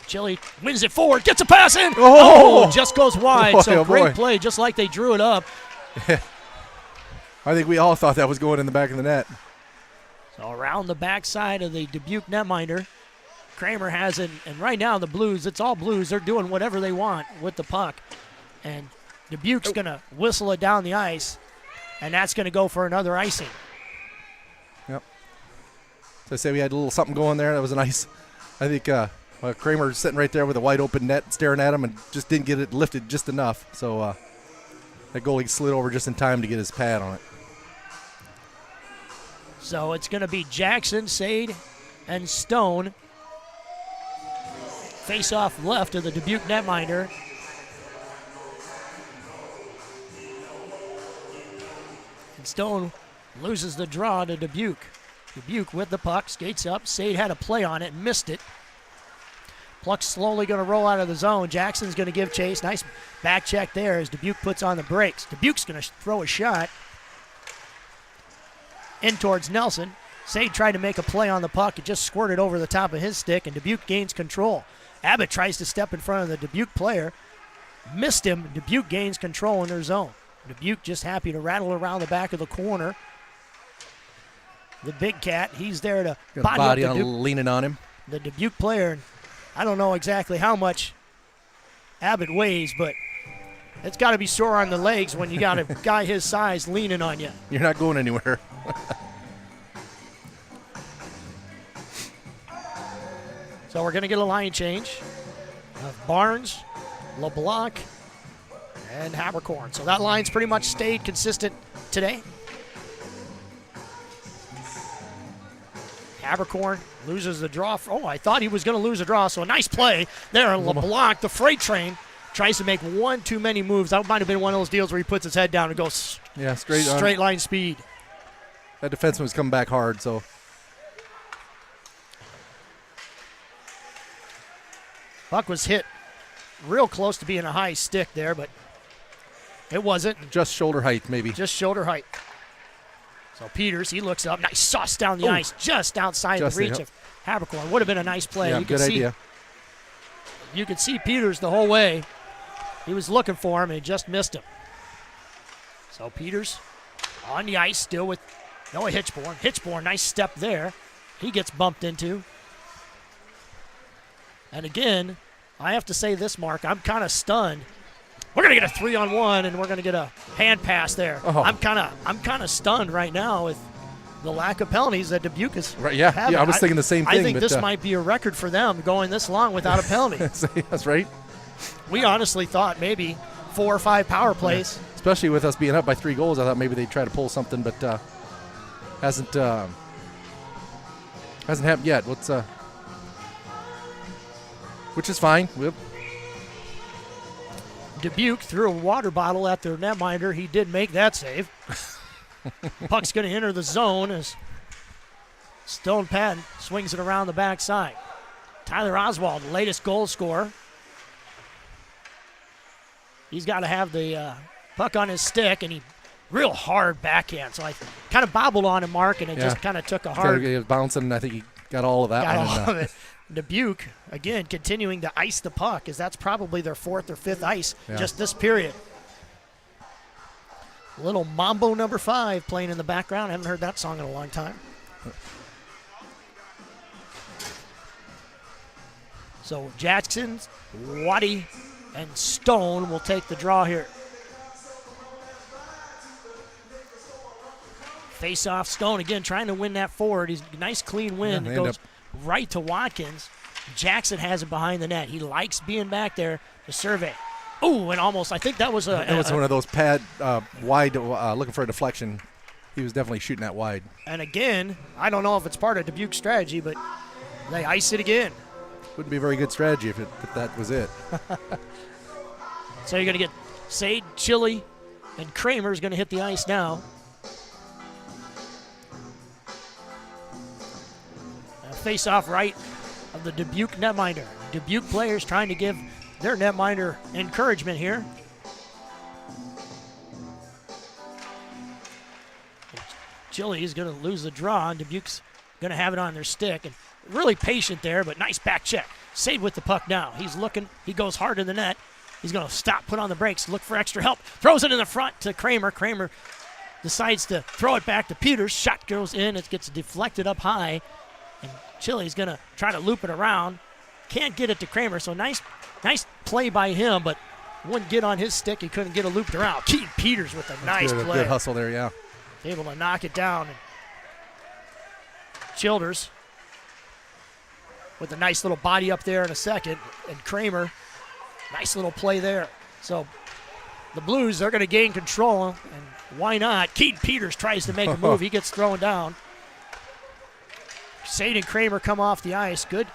Chili wins it forward, gets a pass in. Just goes wide. Great play, just like they drew it up. I think we all thought that was going in the back of the net. So around the backside of the Dubuque netminder, Kramer has it, and right now the Blues, it's all Blues. They're doing whatever they want with the puck. And Dubuque's going to whistle it down the ice, and that's going to go for another icing. Yep. So I say we had a little something going there. That was a nice, I think, Kramer sitting right there with a wide open net staring at him and just didn't get it lifted just enough. So that goalie slid over just in time to get his pad on it. So it's going to be Jackson, Sade, and Stone. Face off left of the Dubuque netminder. And Stone loses the draw to Dubuque. Dubuque with the puck, skates up. Sade had a play on it, missed it. Puck's slowly going to roll out of the zone. Jackson's going to give chase. Nice back check there as Dubuque puts on the brakes. Dubuque's going to throw a shot in towards Nelson. Sade tried to make a play on the puck. It just squirted over the top of his stick, and Dubuque gains control. Abbott tries to step in front of the Dubuque player. Missed him. Dubuque gains control in their zone. Dubuque just happy to rattle around the back of the corner. The big cat, he's there to body on, leaning on him. The Dubuque player, I don't know exactly how much Abbott weighs, but it's got to be sore on the legs when you got a guy his size leaning on you. You're not going anywhere. So we're going to get a line change of Barnes, LeBlanc, and Habercorn. So that line's pretty much stayed consistent today. Habercorn loses the draw. I thought he was going to lose a draw, so a nice play there. LeBlanc, the freight train, tries to make one too many moves. That might have been one of those deals where he puts his head down and goes straight line speed. That defenseman was coming back hard, so. Puck was hit real close to being a high stick there, but it wasn't. Just shoulder height, maybe. Just shoulder height. So Peters, he looks up. Nice sauce down the ice, just outside the reach of Habercorn. Would have been a nice play. Yeah, good idea. You could see Peters the whole way. He was looking for him, and he just missed him. So Peters on the ice still with Noah Hitchborn. Hitchborn, nice step there. He gets bumped into. And again, I have to say this, Mark, I'm kind of stunned We're gonna get a 3-on-1, and we're gonna get a hand pass there. Oh. I'm kind of stunned right now with the lack of penalties that Dubuque is Right, yeah, having. I was thinking the same thing. I think but, this might be a record for them going this long without a penalty. That's right. We honestly thought maybe 4 or 5 power plays. Yeah. Especially with us being up by 3 goals, I thought maybe they'd try to pull something, but hasn't happened yet. Which is fine. Dubuque threw a water bottle at their netminder. He did make that save. Puck's going to enter the zone as Stone Patton swings it around the backside. Tyler Oswald, latest goal scorer. He's got to have the puck on his stick, and he real hard backhand. So I kind of bobbled on him, Mark, and it just kind of took a hard. He was bouncing, and I think he got all of that. Got all of it. Dubuque, again, continuing to ice the puck, as that's probably their 4th or 5th ice just this period. Little Mambo number 5 playing in the background. I haven't heard that song in a long time. So Jackson, Waddy, and Stone will take the draw here. Face off Stone again, trying to win that forward. He's a nice clean win. It goes right to Watkins. Jackson has it behind the net. He likes being back there to survey. Oh, and almost, I think that was It was one of those pad wide, looking for a deflection. He was definitely shooting that wide. And again, I don't know if it's part of Dubuque's strategy, but they ice it again. Wouldn't be a very good strategy if that was it. So you're going to get Sade, Chili, and Kramer's going to hit the ice now. Face off right of the Dubuque netminder. Dubuque players trying to give their netminder encouragement here. Chili is going to lose the draw, and Dubuque's going to have it on their stick. And really patient there, but nice back check. Sade with the puck now. He's looking. He goes hard in the net. He's going to stop, put on the brakes, look for extra help. Throws it in the front to Kramer. Kramer decides to throw it back to Peters. Shot goes in. It gets deflected up high. And Chili's going to try to loop it around. Can't get it to Kramer, so nice play by him, but wouldn't get on his stick. He couldn't get it looped around. Keaton Peters with a nice play. Good hustle there, yeah. Able to knock it down. And Childers with a nice little body up there in a second. And Kramer, nice little play there. So the Blues, they're going to gain control, and why not? Keaton Peters tries to make a move. He gets thrown down. Sade and Kramer come off the ice. Good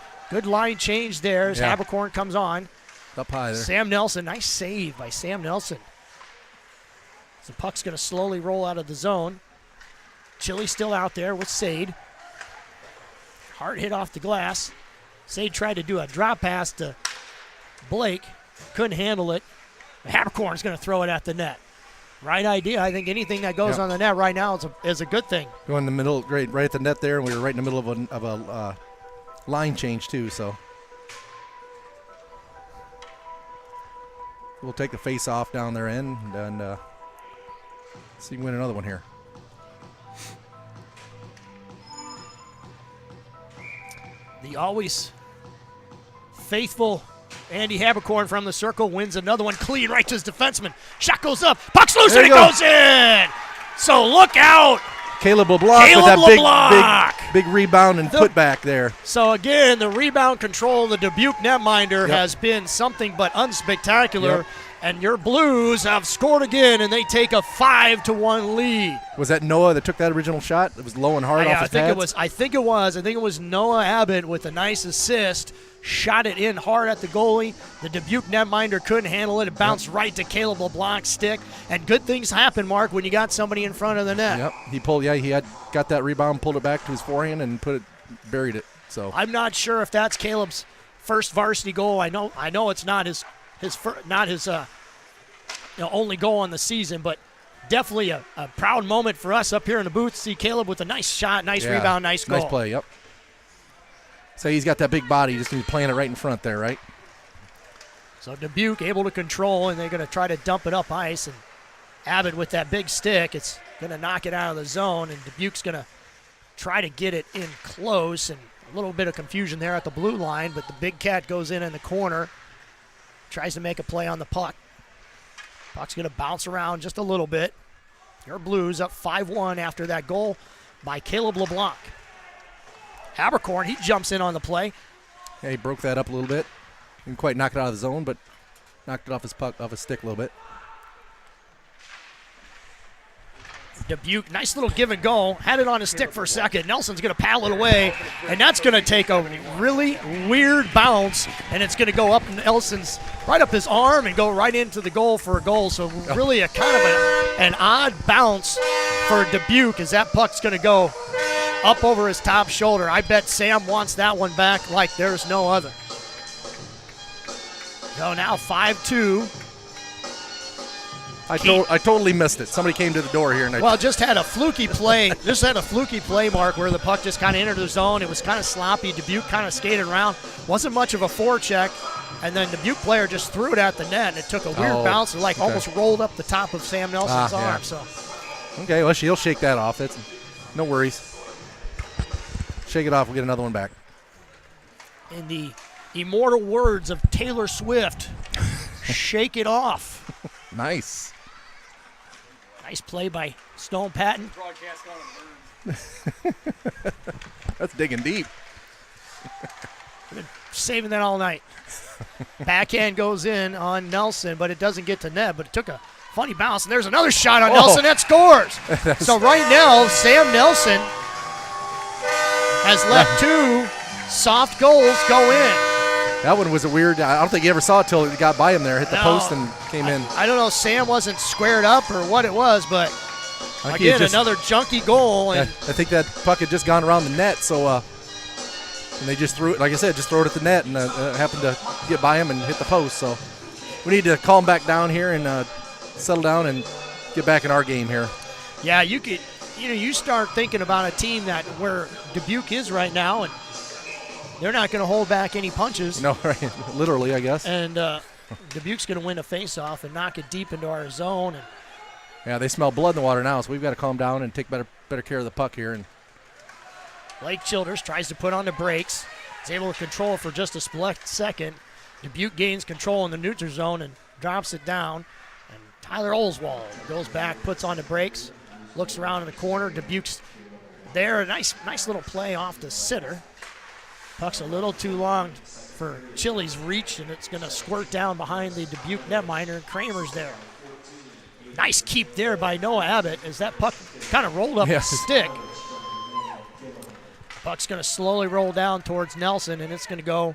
line change there as Habercorn comes on. Up high there. Sam Nelson, nice save by Sam Nelson. The puck's going to slowly roll out of the zone. Chili still out there with Sade. Hard hit off the glass. Sade tried to do a drop pass to Blake. Couldn't handle it. Habercorn's going to throw it at the net. Right idea. I think anything that goes on the net right now is a good thing. Going in the middle, right at the net there, and we were right in the middle of a line change too. So we'll take the face off down their end and see if we can win another one here. The always faithful Andy Habercorn from the circle wins another one clean right to his defenseman. Shot goes up. Puck's loose and it goes in. So look out. Caleb LeBlanc with that big rebound and putback there. So again, the rebound control of the Dubuque netminder has been something but unspectacular. Yep. And your Blues have scored again, and they take a 5-1 lead. Was that Noah that took that original shot? It was low and hard off his pads? I think it was Noah Abbott with a nice assist. Shot it in hard at the goalie. The Dubuque netminder couldn't handle it. It bounced right to Caleb LeBlanc's stick. And good things happen, Mark, when you got somebody in front of the net. Yep. He had got that rebound, pulled it back to his forehand, and buried it. So I'm not sure if that's Caleb's first varsity goal. I know it's not his only goal on the season, but definitely a proud moment for us up here in the booth to see Caleb with a nice shot, nice rebound, nice goal. Nice play, yep. So he's got that big body, just going to be playing it right in front there, right? So Dubuque able to control, and they're going to try to dump it up ice, and Abbott with that big stick, it's going to knock it out of the zone, and Dubuque's going to try to get it in close, and a little bit of confusion there at the blue line, but the big cat goes in the corner, tries to make a play on the puck. Puck's going to bounce around just a little bit. Your Blues up 5-1 after that goal by Caleb LeBlanc. Habercorn, he jumps in on the play. Yeah, he broke that up a little bit. Didn't quite knock it out of the zone, but knocked it off his stick a little bit. Dubuque, nice little give and go. Had it on his stick for a second. Nelson's going to paddle it away, and that's going to take a really weird bounce, and it's going to go up Nelson's right up his arm and go right into the goal for a goal. So really a kind of an odd bounce for Dubuque as that puck's going to go up over his top shoulder. I bet Sam wants that one back like there's no other. So now 5-2. I totally missed it. Somebody came to the door here, and just had a fluky play. Just had a fluky play, Mark, where the puck just kind of entered the zone. It was kind of sloppy. Dubuque kind of skated around. Wasn't much of a forecheck, and then the Dubuque player just threw it at the net, and it took a weird bounce and almost rolled up the top of Sam Nelson's arm. Yeah. So, okay, well, he'll shake that off. That's no worries. Shake it off. We'll get another one back. In the immortal words of Taylor Swift, shake it off. Nice. Nice play by Stone Patton. That's digging deep. Been saving that all night. Backhand goes in on Nelson, but it doesn't get to net, but it took a funny bounce, and there's another shot on Nelson that scores. So right now, Sam Nelson has let two soft goals go in. That one was a weird, I don't think he ever saw it till it got by him there, hit the post and came in. I don't know, Sam wasn't squared up or what it was, but again, another junky goal. And I think that puck had just gone around the net, so and they just threw it, like I said, just throw it at the net, and happened to get by him and hit the post. So we need to calm back down here and settle down and get back in our game here. Yeah, you start thinking about a team that where Dubuque is right now, and they're not going to hold back any punches. No, right. Literally, I guess. And Dubuque's going to win a face-off and knock it deep into our zone. And yeah, they smell blood in the water now, so we've got to calm down and take better care of the puck here. And Blake Childers tries to put on the brakes. He's able to control it for just a split second. Dubuque gains control in the neutral zone and drops it down. And Tyler Olswald goes back, puts on the brakes, looks around in the corner. Dubuque's there. A nice little play off the sitter. Puck's a little too long for Chili's reach, and it's going to squirt down behind the Dubuque netminder, and Kramer's there. Nice keep there by Noah Abbott as that puck kind of rolled up the stick. Puck's going to slowly roll down towards Nelson, and it's going to go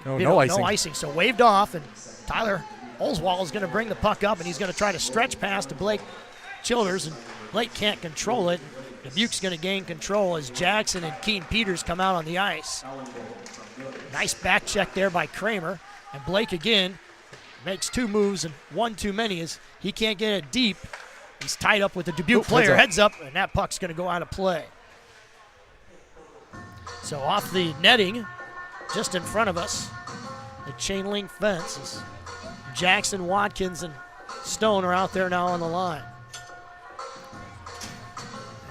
no icing. So waved off, and Tyler Olswald is going to bring the puck up, and he's going to try to stretch past to Blake Childers, and Blake can't control it. Dubuque's going to gain control as Jackson and Keaton Peters come out on the ice. Nice back check there by Kramer. And Blake again makes two moves and one too many as he can't get it deep. He's tied up with the Dubuque player. Heads up, and that puck's going to go out of play. So off the netting, just in front of us, the chain link fence is Jackson, Watkins, and Stone are out there now on the line.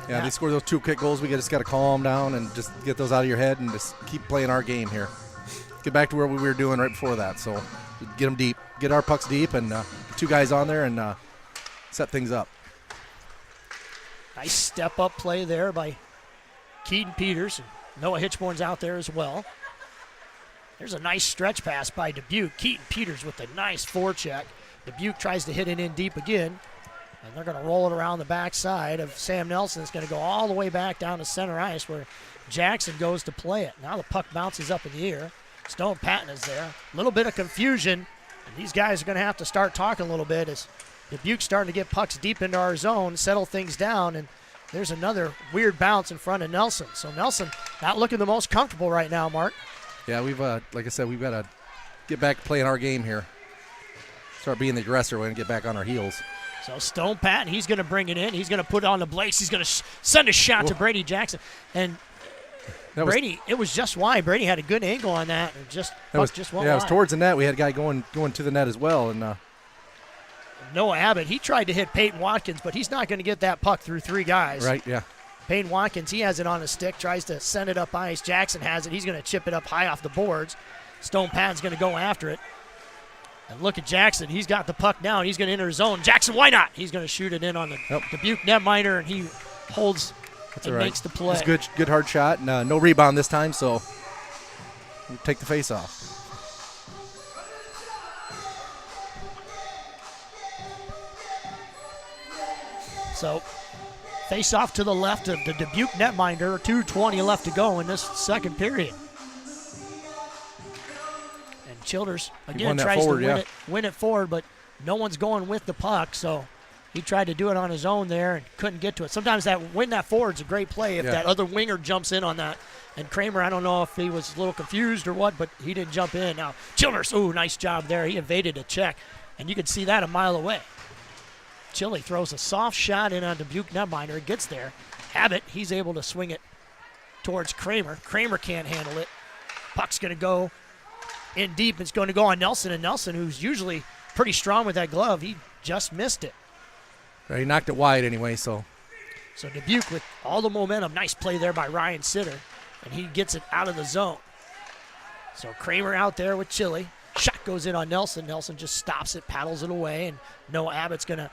Yeah, they scored those two quick goals. We just got to calm down and just get those out of your head and just keep playing our game here. Get back to where we were doing right before that. So get them deep, get our pucks deep, and two guys on there and set things up. Nice step-up play there by Keaton Peters. Noah Hitchborn's out there as well. There's a nice stretch pass by Dubuque. Keaton Peters with a nice forecheck. Dubuque tries to hit it in deep again. And they're going to roll it around the backside of Sam Nelson. It's going to go all the way back down to center ice where Jackson goes to play it. Now the puck bounces up in the air. Stone Patton is there. A little bit of confusion. And these guys are going to have to start talking a little bit as Dubuque's starting to get pucks deep into our zone, settle things down, and there's another weird bounce in front of Nelson. So Nelson not looking the most comfortable right now, Mark. Yeah, we've like I said, we've got to get back playing our game here. Start being the aggressor and get back on our heels. So Stone Patton, he's going to bring it in. He's going to put it on the Blakes. He's going to send a shot to Brady Jackson. And Brady, it was just wide. Brady had a good angle on that. And just went wide. It was towards the net. We had a guy going to the net as well. And Noah Abbott, he tried to hit Peyton Watkins, but he's not going to get that puck through three guys. Right, yeah. Peyton Watkins, he has it on his stick, tries to send it up ice. Jackson has it. He's going to chip it up high off the boards. Stone Patton's going to go after it. And look at Jackson. He's got the puck now, and he's going to enter his zone. Jackson, why not? He's going to shoot it in on the Dubuque netminder, and he holds and makes the play. It's good hard shot. No rebound this time, so we'll take the face off. So face off to the left of the Dubuque netminder. 2:20 left to go in this second period. And Childers again tries to win it forward, but no one's going with the puck, so he tried to do it on his own there and couldn't get to it. Sometimes win that forward's a great play if that other winger jumps in on that. And Kramer, I don't know if he was a little confused or what, but he didn't jump in. Now Childers, nice job there. He evaded a check, and you could see that a mile away. Chile throws a soft shot in on Dubuque netminder. It gets there. Abbott, he's able to swing it towards Kramer. Kramer can't handle it. Puck's going to go in deep. It's going to go on Nelson, and Nelson, who's usually pretty strong with that glove, he just missed it. He knocked it wide anyway, so Dubuque with all the momentum. Nice play there by Ryan Sitter, and he gets it out of the zone. So Kramer out there with Chile. Shot goes in on Nelson. Nelson just stops it, paddles it away, and Noah Abbott's going to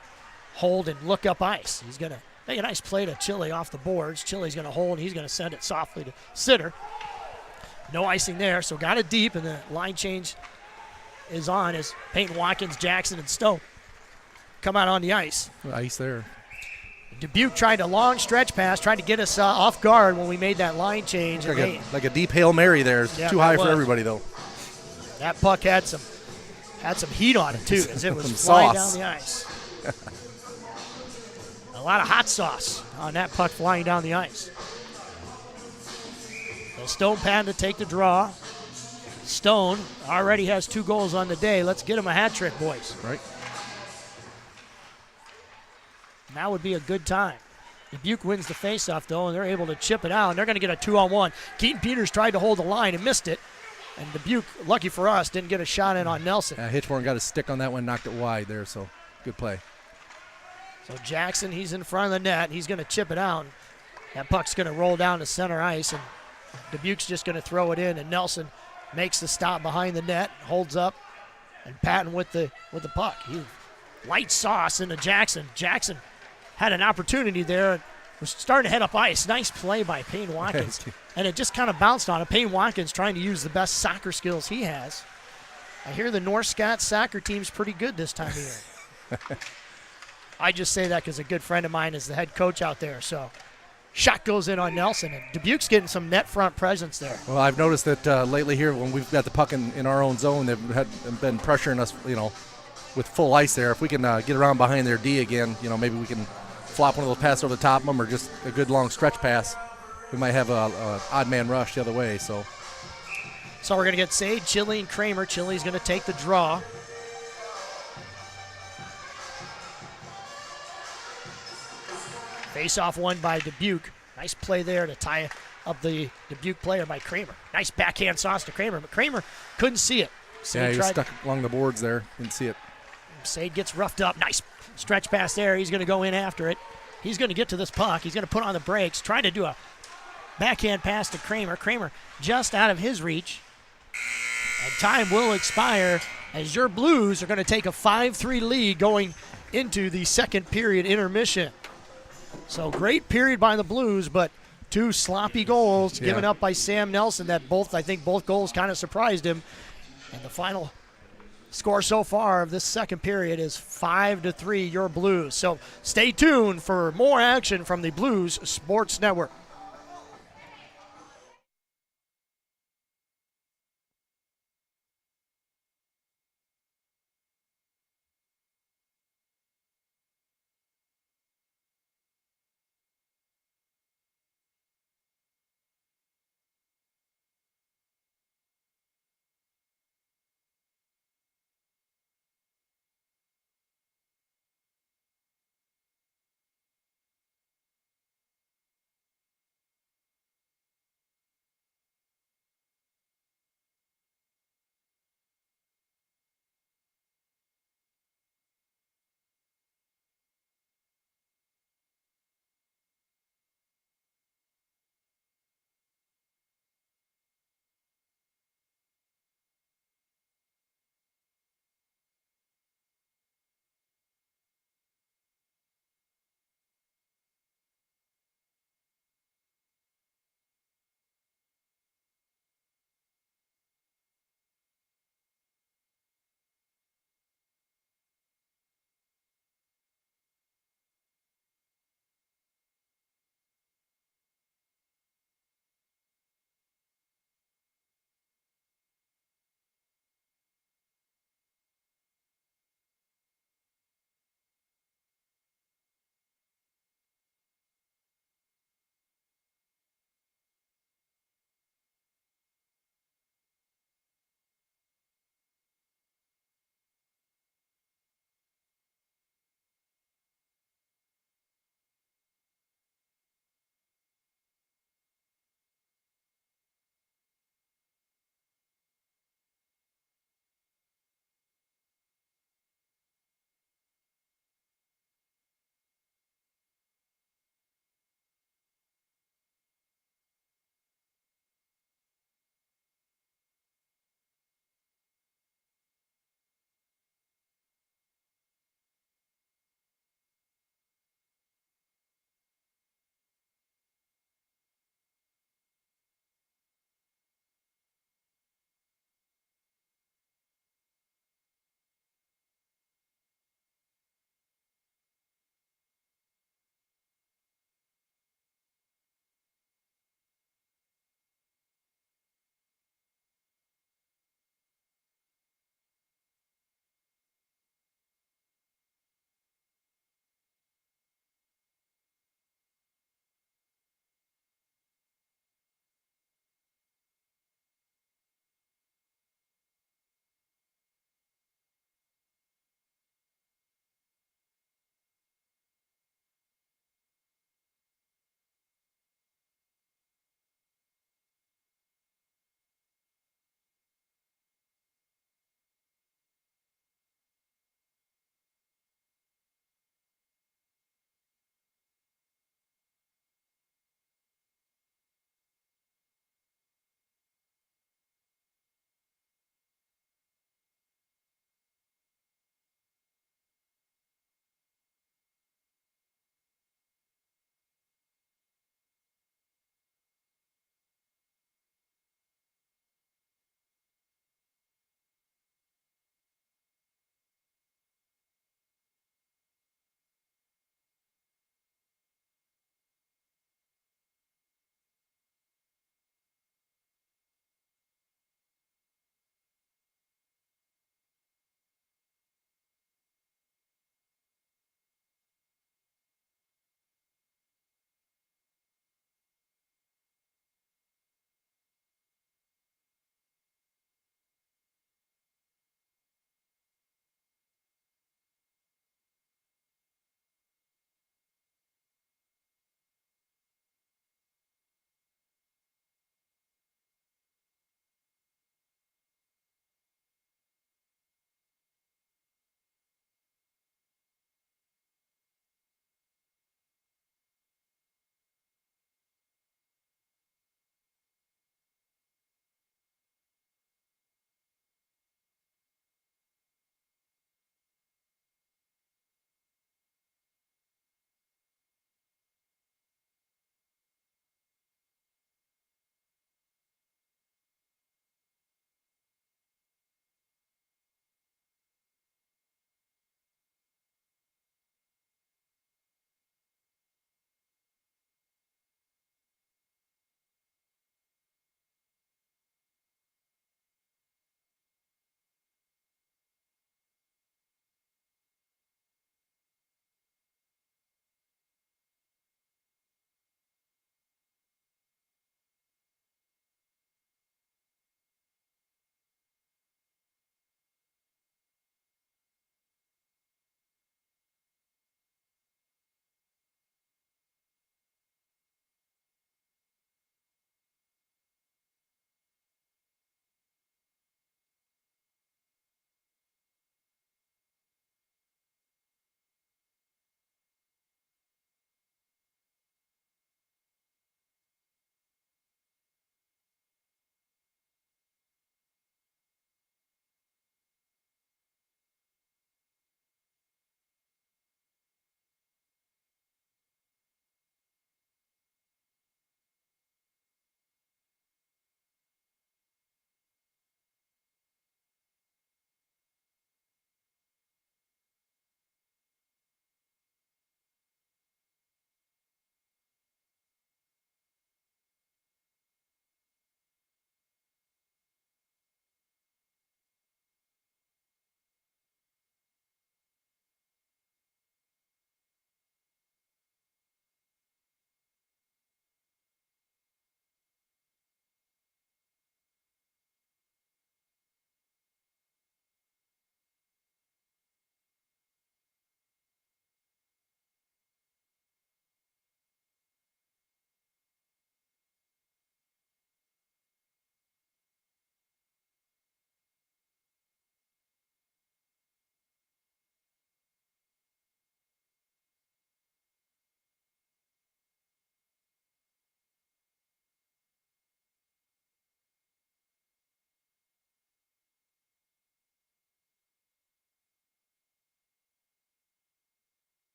hold and look up ice. He's going to make a nice play to Chile off the boards. Chile's going to hold, and he's going to send it softly to Sitter. No icing there, so got it deep, and the line change is on as Peyton Watkins, Jackson, and Stone come out on the ice. Ice there. Dubuque tried a long stretch pass, trying to get us off guard when we made that line change. Like a deep Hail Mary there. It's too high for everybody, though. That puck had some heat on it, too, as it was flying down the ice. A lot of hot sauce on that puck flying down the ice. So Stone Patton to take the draw. Stone already has 2 goals on the day. Let's get him a hat trick, boys. Right. Now would be a good time. Dubuque wins the faceoff, though, and they're able to chip it out, and they're going to get a 2-on-1. Keaton Peters tried to hold the line and missed it. And Dubuque, lucky for us, didn't get a shot in on Nelson. Hitchborn got a stick on that one, knocked it wide there, so good play. So Jackson, he's in front of the net. He's going to chip it out. That puck's going to roll down to center ice, and Dubuque's just going to throw it in, and Nelson makes the stop behind the net, holds up, and Patton with the puck. Light sauce into Jackson. Jackson had an opportunity there. Was starting to head up ice. Nice play by Payne Watkins. And it just kind of bounced on it. Payne Watkins trying to use the best soccer skills he has. I hear the North Scott soccer team's pretty good this time of year. I just say that because a good friend of mine is the head coach out there. So shot goes in on Nelson. And Dubuque's getting some net front presence there. Well, I've noticed that lately here when we've got the puck in our own zone, they've been pressuring us, with full ice there. If we can get around behind their D again, maybe we can flop one of those passes over the top of them or just a good long stretch pass. We might have a odd man rush the other way. So we're going to get Sade, Chile, and Kramer. Chile's going to take the draw. Face-off won by Dubuque. Nice play there to tie up the Dubuque player by Kramer. Nice backhand sauce to Kramer, but Kramer couldn't see it. So he was stuck along the boards there. Didn't see it. Sade gets roughed up. Nice stretch pass there. He's going to go in after it. He's going to get to this puck. He's going to put on the brakes, trying to do a backhand pass to Kramer. Kramer just out of his reach. And time will expire as your Blues are going to take a 5-3 lead going into the second period intermission. So great period by the Blues, but 2 sloppy goals given up by Sam Nelson that I think both goals kind of surprised him. And the final score so far of this second period is 5-3, your Blues. So stay tuned for more action from the Blues Sports Network.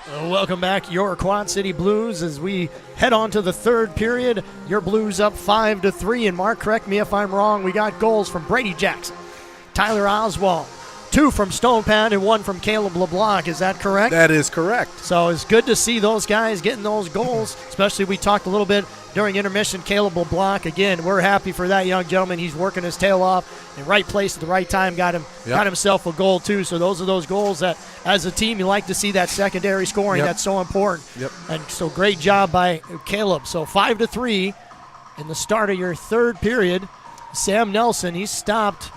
Welcome back, your Quad City Blues, as we head on to the third period. Your Blues up 5-3. And Mark, correct me if I'm wrong, we got goals from Brady Jackson, Tyler Oswald, 2 from Stone Pan, and 1 from Caleb LeBlanc. Is that correct? That is correct. So it's good to see those guys getting those goals, especially we talked a little bit during intermission. Caleb LeBlanc, again, we're happy for that young gentleman. He's working his tail off in the right place at the right time, got himself a goal too. So those are those goals that, as a team, you like to see that secondary scoring. That's so important. And so great job by Caleb. So 5-3 in the start of your third period. Sam Nelson, he stopped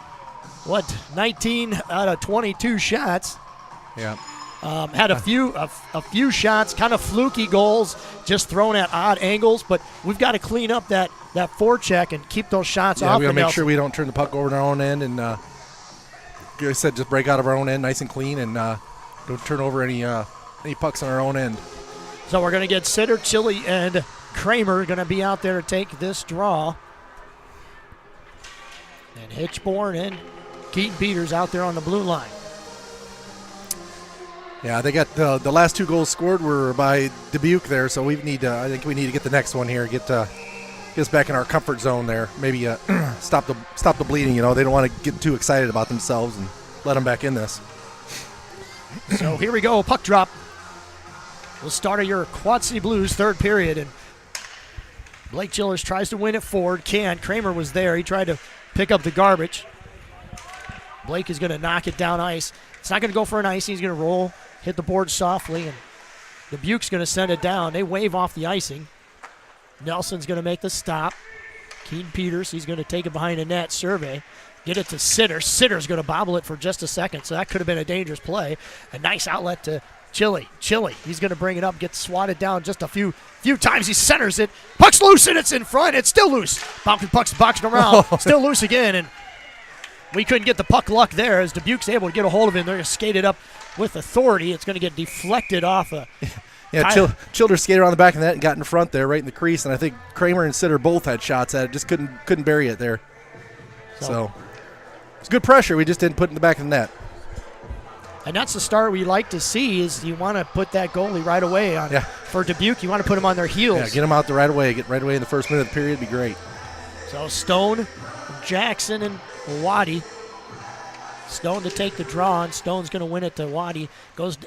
19 out of 22 shots. Had a few shots, kind of fluky goals, just thrown at odd angles. But we've got to clean up that forecheck and keep those shots off. We got to make sure we don't turn the puck over to our own end, and like I said, just break out of our own end nice and clean, and don't turn over any pucks on our own end. So we're going to get Sitter, Chili, and Kramer going to be out there to take this draw, and Hitchborn and Keaton Peters out there on the blue line. Yeah, they got the last 2 goals scored were by Dubuque there, so I think we need to get the next one here, get us back in our comfort zone there. Maybe stop the bleeding. They don't want to get too excited about themselves and let them back in this. So here we go, puck drop. We'll start your Quad City Blues third period, and Blake Chillers tries to win it forward. Kramer was there. He tried to pick up the garbage. Blake is going to knock it down ice. It's not going to go for an icing. He's going to roll, hit the board softly, and Dubuque's going to send it down. They wave off the icing. Nelson's going to make the stop. Keaton Peters, he's going to take it behind the net. Survey, get it to Sitter. Sitter's going to bobble it for just a second, so that could have been a dangerous play. A nice outlet to Chili, he's going to bring it up, gets swatted down just a few times. He centers it. Puck's loose, and it's in front. It's still loose. Puck's boxing around. Still loose again, and we couldn't get the puck luck there as Dubuque's able to get a hold of it. They're going to skate it up with authority. It's going to get deflected off. Childers skated around the back of the net and got in front there, right in the crease, and I think Kramer and Sitter both had shots at it. Just couldn't bury it there. So it's good pressure. We just didn't put it in the back of the net. And that's the start we like to see, is you want to put that goalie right away on. For Dubuque, you want to put them on their heels. Yeah, get them out there right away. Get right away in the first minute of the period would be great. So Stone, Jackson, and Waddy. Stone to take the draw, and Stone's going to win it to Waddy. Goes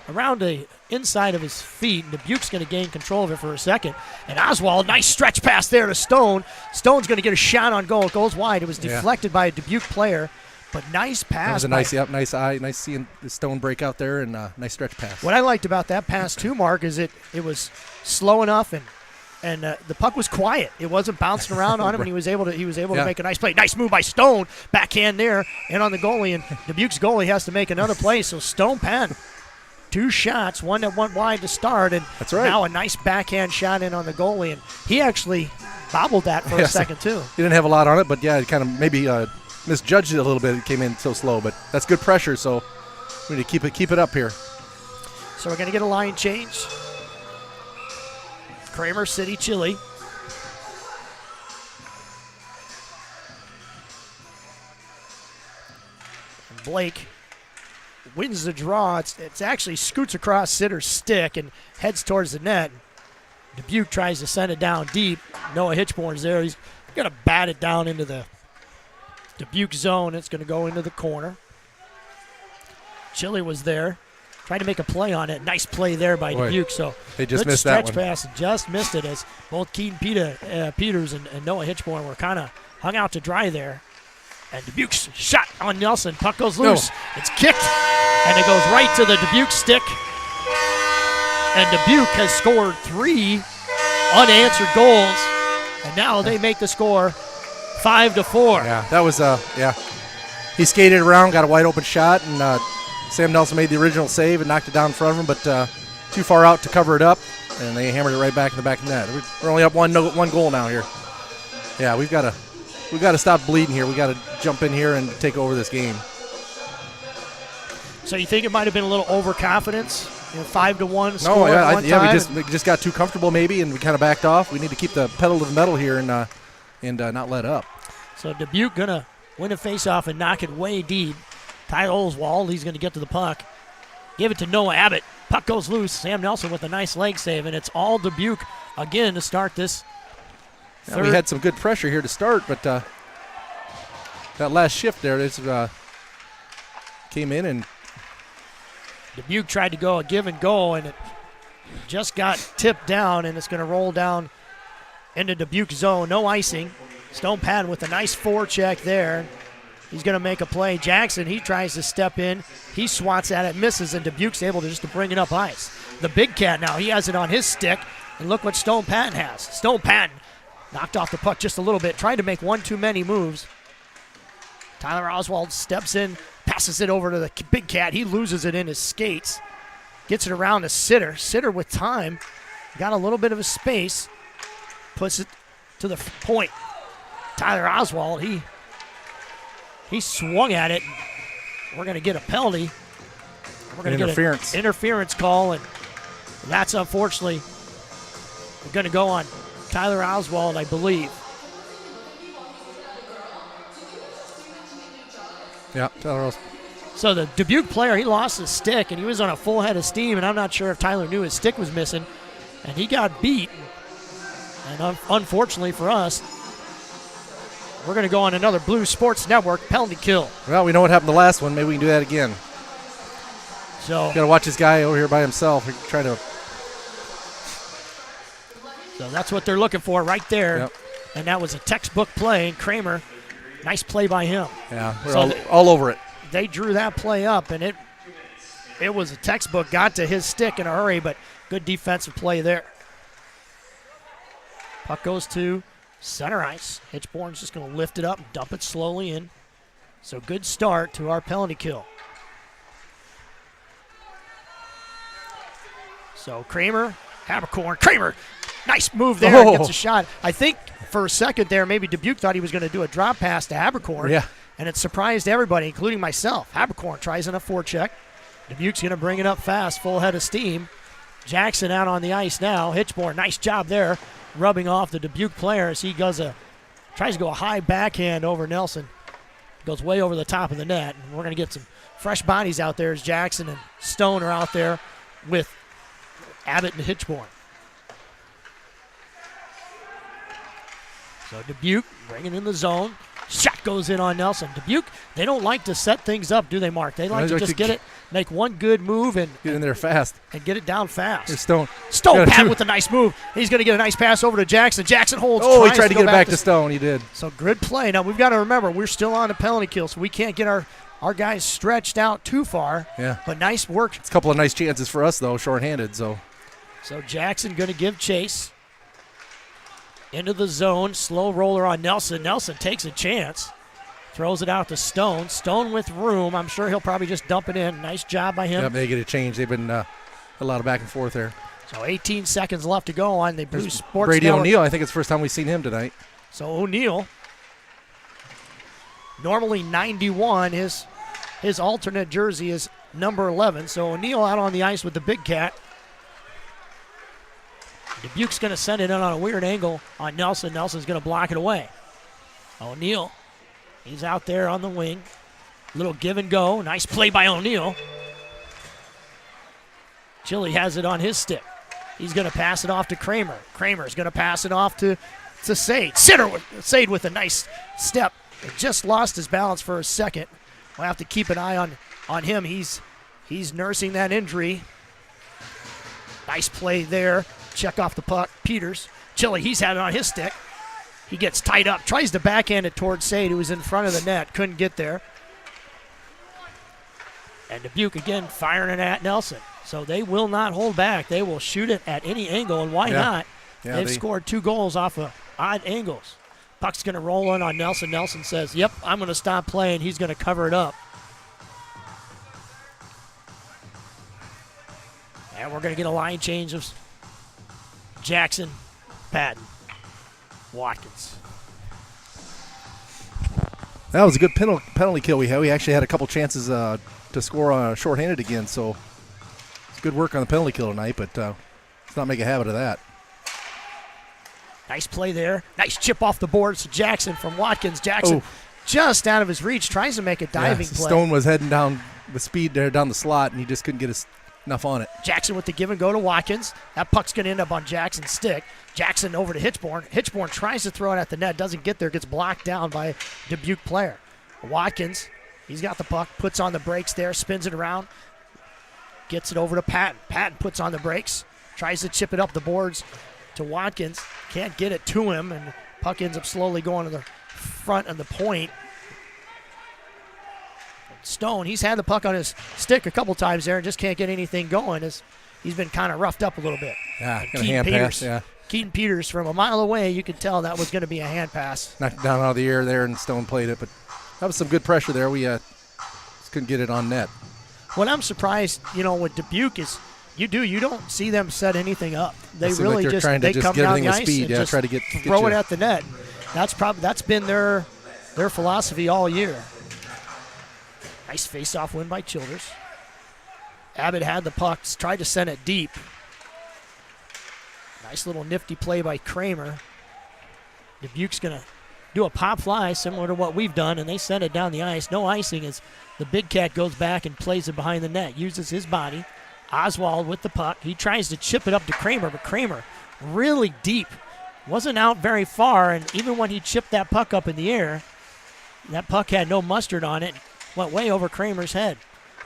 around the inside of his feet, and Dubuque's going to gain control of it for a second. And Oswald, nice stretch pass there to Stone. Stone's going to get a shot on goal. It goes wide. It was deflected by a Dubuque player, but nice pass. That was a nice eye. Nice seeing the Stone break out there, and nice stretch pass. What I liked about that pass too, Mark, is it was slow enough, and the puck was quiet. It wasn't bouncing around on him, and he was able to make a nice play. Nice move by Stone, backhand there, and on the goalie, and Dubuque's goalie has to make another play. So Stone Penn, 2 shots, one that went wide to start, and that's right. Now a nice backhand shot in on the goalie, and he actually bobbled that for a second too. He didn't have a lot on it, but it kind of maybe misjudged it a little bit. It came in so slow, but that's good pressure, so we need to keep it up here. So we're going to get a line change. Kramer, City, Chili. And Blake wins the draw. It's actually scoots across Sitter's stick and heads towards the net. Dubuque tries to send it down deep. Noah Hitchborn's there. He's going to bat it down into the Dubuque zone. It's going to go into the corner. Chili was there, trying to make a play on it. Nice play there by Dubuque. So they just good missed that stretch one. Pass, just missed it as both Keaton Peters and Noah Hitchborn were kind of hung out to dry there. And Dubuque's shot on Nelson. Puck goes loose. It's kicked, and it goes right to the Dubuque stick. And Dubuque has scored 3 unanswered goals, and now they make the score 5-4. Yeah, that was he skated around, got a wide open shot, and Sam Nelson made the original save and knocked it down in front of him, but too far out to cover it up, and they hammered it right back in the back of the net. We're only up one goal now here. Yeah, we've got to stop bleeding here. We got to jump in here and take over this game. So you think it might have been a little overconfidence? 5-1 score. No, at one time? we just got too comfortable maybe, and we kind of backed off. We need to keep the pedal to the metal here and not let up. So Dubuque gonna win a faceoff and knock it way deep. Tyler Oswald, he's gonna get to the puck. Give it to Noah Abbott. Puck goes loose. Sam Nelson with a nice leg save, and it's all Dubuque again to start this Yeah, third. we had some good pressure here to start, but that last shift there came in and Dubuque tried to go a give and go, and it just got tipped down, and it's going to roll down into Dubuque zone. No icing. Stone Patton with a nice forecheck there. He's going to make a play. Jackson, he tries to step in. He swats at it, misses, and Dubuque's able to just to bring it up ice. The big cat now, he has it on his stick, and look what Stone Patton has. Stone Patton knocked off the puck just a little bit, tried to make one too many moves. Tyler Oswald steps in, passes it over to the big cat. He loses it in his skates. Gets it around to Sitter. Sitter with time. Got a little bit of a space. Puts it to the point. Tyler Oswald, he swung at it. We're going to get a penalty. We're going to get an interference call, and that's unfortunately going to go on Tyler Oswald, I believe. yeah, Tyler Oswald. So the Dubuque player, he lost his stick, and he was on a full head of steam, and I'm not sure if Tyler knew his stick was missing, and he got beat. And unfortunately for us, we're going to go on another Blue Sports Network penalty kill. Well, we know what happened the last one. Maybe we can do that again. So Got to watch this guy over here by himself. So that's what they're looking for right there. Yep. And that was a textbook play. And Kramer, nice play by him. Yeah, we're So all over it. They drew that play up, and it was a textbook. Got to his stick in a hurry, but good defensive play there. Puck goes to center ice. Hitchborn's just going to lift it up and dump it slowly in. So good start to our penalty kill. So Kramer, Habercorn, Kramer, nice move there. Oh. Gets a shot. I think for a second there, maybe Dubuque thought he was going to do a drop pass to Habercorn. Yeah. And it surprised everybody, including myself. Habercorn tries in a forecheck. Dubuque's going to bring it up fast, full head of steam. Jackson out on the ice now. Hitchborn, nice job there, rubbing off the Dubuque player as he tries to go a high backhand over Nelson. Goes way over the top of the net. And we're going to get some fresh bodies out there as Jackson and Stone are out there with Abbott and Hitchborn. So Dubuque bringing in the zone. Shot goes in on Nelson. Dubuque, they don't like to set things up, do they, Mark? They like to just get it, make one good move and Get in there fast. and get it down fast. Here's Stone. Stone Pat with a nice move. He's going to get a nice pass over to Jackson. Jackson holds. Oh, he tries tried to go get it back to Stone. He did. So good play. Now we've got to remember we're still on a penalty kill, so we can't get our guys stretched out too far. Yeah. But nice work. It's a couple of nice chances for us, though, shorthanded. So Jackson going to give chase into the zone. Slow roller on Nelson. Nelson takes a chance. Throws it out to Stone. Stone with room. I'm sure he'll probably just dump it in. Nice job by him. yep, they get a change. They've been a lot of back and forth there. So 18 seconds left to go on the Blue Sports Brady Network. O'Neill, I think it's the first time we've seen him tonight. So O'Neill, normally 91, his alternate jersey is number 11. So O'Neill out on the ice with the big cat. Dubuque's going to send it in on a weird angle on Nelson. Nelson's going to block it away. O'Neill, he's out there on the wing. Little give and go. Nice play by O'Neill. Chili has it on his stick. He's going to pass it off to Kramer. Kramer's going to pass it off to Sade. Sade with a nice step. He just lost his balance for a second. We'll have to keep an eye on him. He's nursing that injury. Nice play there. Check off the puck. Peters. Chili, he's had it on his stick. He gets tied up. Tries to backhand it towards Sade, who was in front of the net. Couldn't get there. And Dubuque again firing it at Nelson. So they will not hold back. They will shoot it at any angle, and why not? Yeah, They've scored 2 goals off of odd angles. Puck's going to roll in on Nelson. Nelson says, yep, I'm going to stop playing. He's going to cover it up. And we're going to get a line change of Jackson, Patton, Watkins. That was a good penalty kill we had. We actually had a couple chances to score shorthanded again, so it's good work on the penalty kill tonight, but let's not make a habit of that. Nice play there. Nice chip off the boards to Jackson from Watkins. Jackson just out of his reach, tries to make a diving play. Stone was heading down the speed there, down the slot, and he just couldn't get his Enough on it. Jackson with the give and go to Watkins. That puck's going to end up on Jackson's stick. Jackson over to Hitchborn. Hitchborn tries to throw it at the net, doesn't get there, gets blocked down by a Dubuque player. Watkins, he's got the puck, puts on the brakes there, spins it around, gets it over to Patton. Patton puts on the brakes, tries to chip it up the boards to Watkins. Can't get it to him, and the puck ends up slowly going to the front of the point. Stone, he's had the puck on his stick a couple times there and just can't get anything going as he's been kind of roughed up a little bit. Yeah, got a hand pass, yeah. Keaton Peters from a mile away, you could tell that was going to be a hand pass. Knocked it down out of the air there, and Stone played it, but that was some good pressure there. We just couldn't get it on net. What I'm surprised, with Dubuque is you don't see them set anything up. They really like just trying to they just come get down the everything with ice speed. and Yeah, just try to get throw it at the net. That's been their philosophy all year. Nice face-off win by Childers. Abbott had the puck, tried to send it deep. Nice little nifty play by Kramer. Dubuque's going to do a pop fly similar to what we've done, and they send it down the ice. No icing as the big cat goes back and plays it behind the net, uses his body. Oswald with the puck. He tries to chip it up to Kramer, but Kramer really deep. Wasn't out very far, and even when he chipped that puck up in the air, that puck had no mustard on it. Went way over Kramer's head.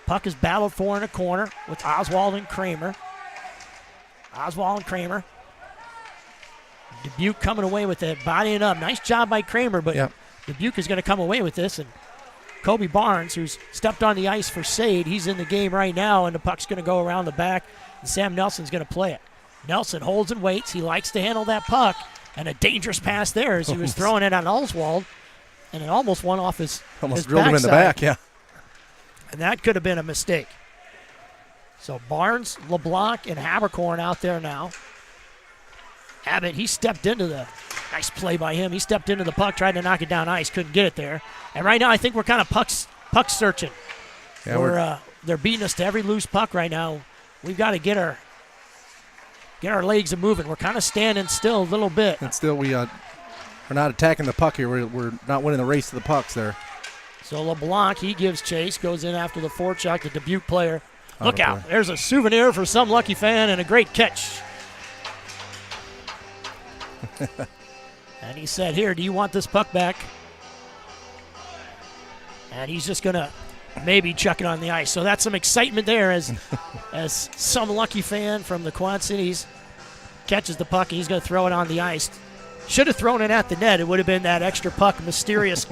Puck is battled for in a corner with Oswald and Kramer. Oswald and Kramer. Dubuque coming away with it, bodying up. Nice job by Kramer, but Dubuque is going to come away with this. And Kobe Barnes, who's stepped on the ice for Sade, he's in the game right now, and the puck's going to go around the back, and Sam Nelson's going to play it. Nelson holds and waits. He likes to handle that puck, and a dangerous pass there as he was throwing it on Oswald. And it almost went off his drilled him in the back, yeah. And that could have been a mistake. So Barnes, LeBlanc, and Habercorn out there now. Abbott, he stepped into the nice play by him. He stepped into the puck, tried to knock it down ice, couldn't get it there. And right now I think we're kind of puck searching. Yeah, they're beating us to every loose puck right now. We've got to get our legs a moving. We're kind of standing still a little bit. And still we're not attacking the puck here. We're not winning the race to the pucks there. So LeBlanc, he gives chase, goes in after the forecheck, the Dubuque player. Look out. There's a souvenir for some lucky fan and a great catch. And he said, here, do you want this puck back? And he's just going to maybe chuck it on the ice. So that's some excitement there as some lucky fan from the Quad Cities catches the puck, and he's going to throw it on the ice. Should have thrown it at the net. It would have been that extra puck, mysterious.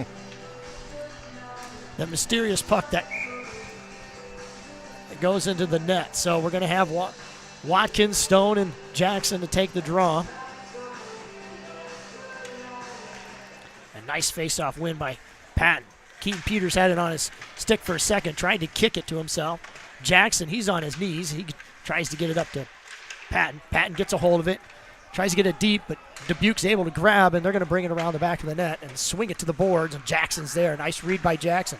That mysterious puck that goes into the net. So we're going to have Watkins, Stone, and Jackson to take the draw. A nice face-off win by Patton. Keaton Peters had it on his stick for a second, tried to kick it to himself. Jackson, he's on his knees. He tries to get it up to Patton. Patton gets a hold of it. Tries to get it deep, but Dubuque's able to grab, and they're going to bring it around the back of the net and swing it to the boards, and Jackson's there. Nice read by Jackson.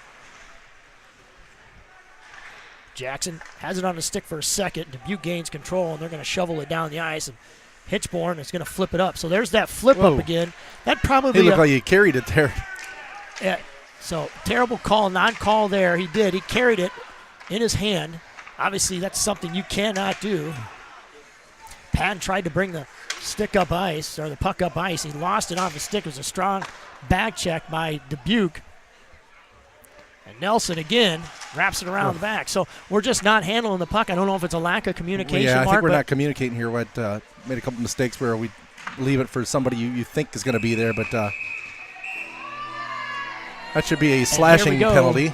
Jackson has it on his stick for a second. Dubuque gains control, and they're going to shovel it down the ice, and Hitchborn is going to flip it up. So there's that flip up again. That probably looked like he carried it there. Yeah, so terrible call, non-call there. He did. He carried it in his hand. Obviously, that's something you cannot do. Patton tried to bring the stick up ice, or the puck up ice. He lost it off his stick. It was a strong back check by Dubuque. And Nelson, again, wraps it around the back. So we're just not handling the puck. I don't know if it's a lack of communication, I Mark, think we're not communicating here. What made a couple mistakes where we leave it for somebody you think is going to be there, but that should be a slashing penalty.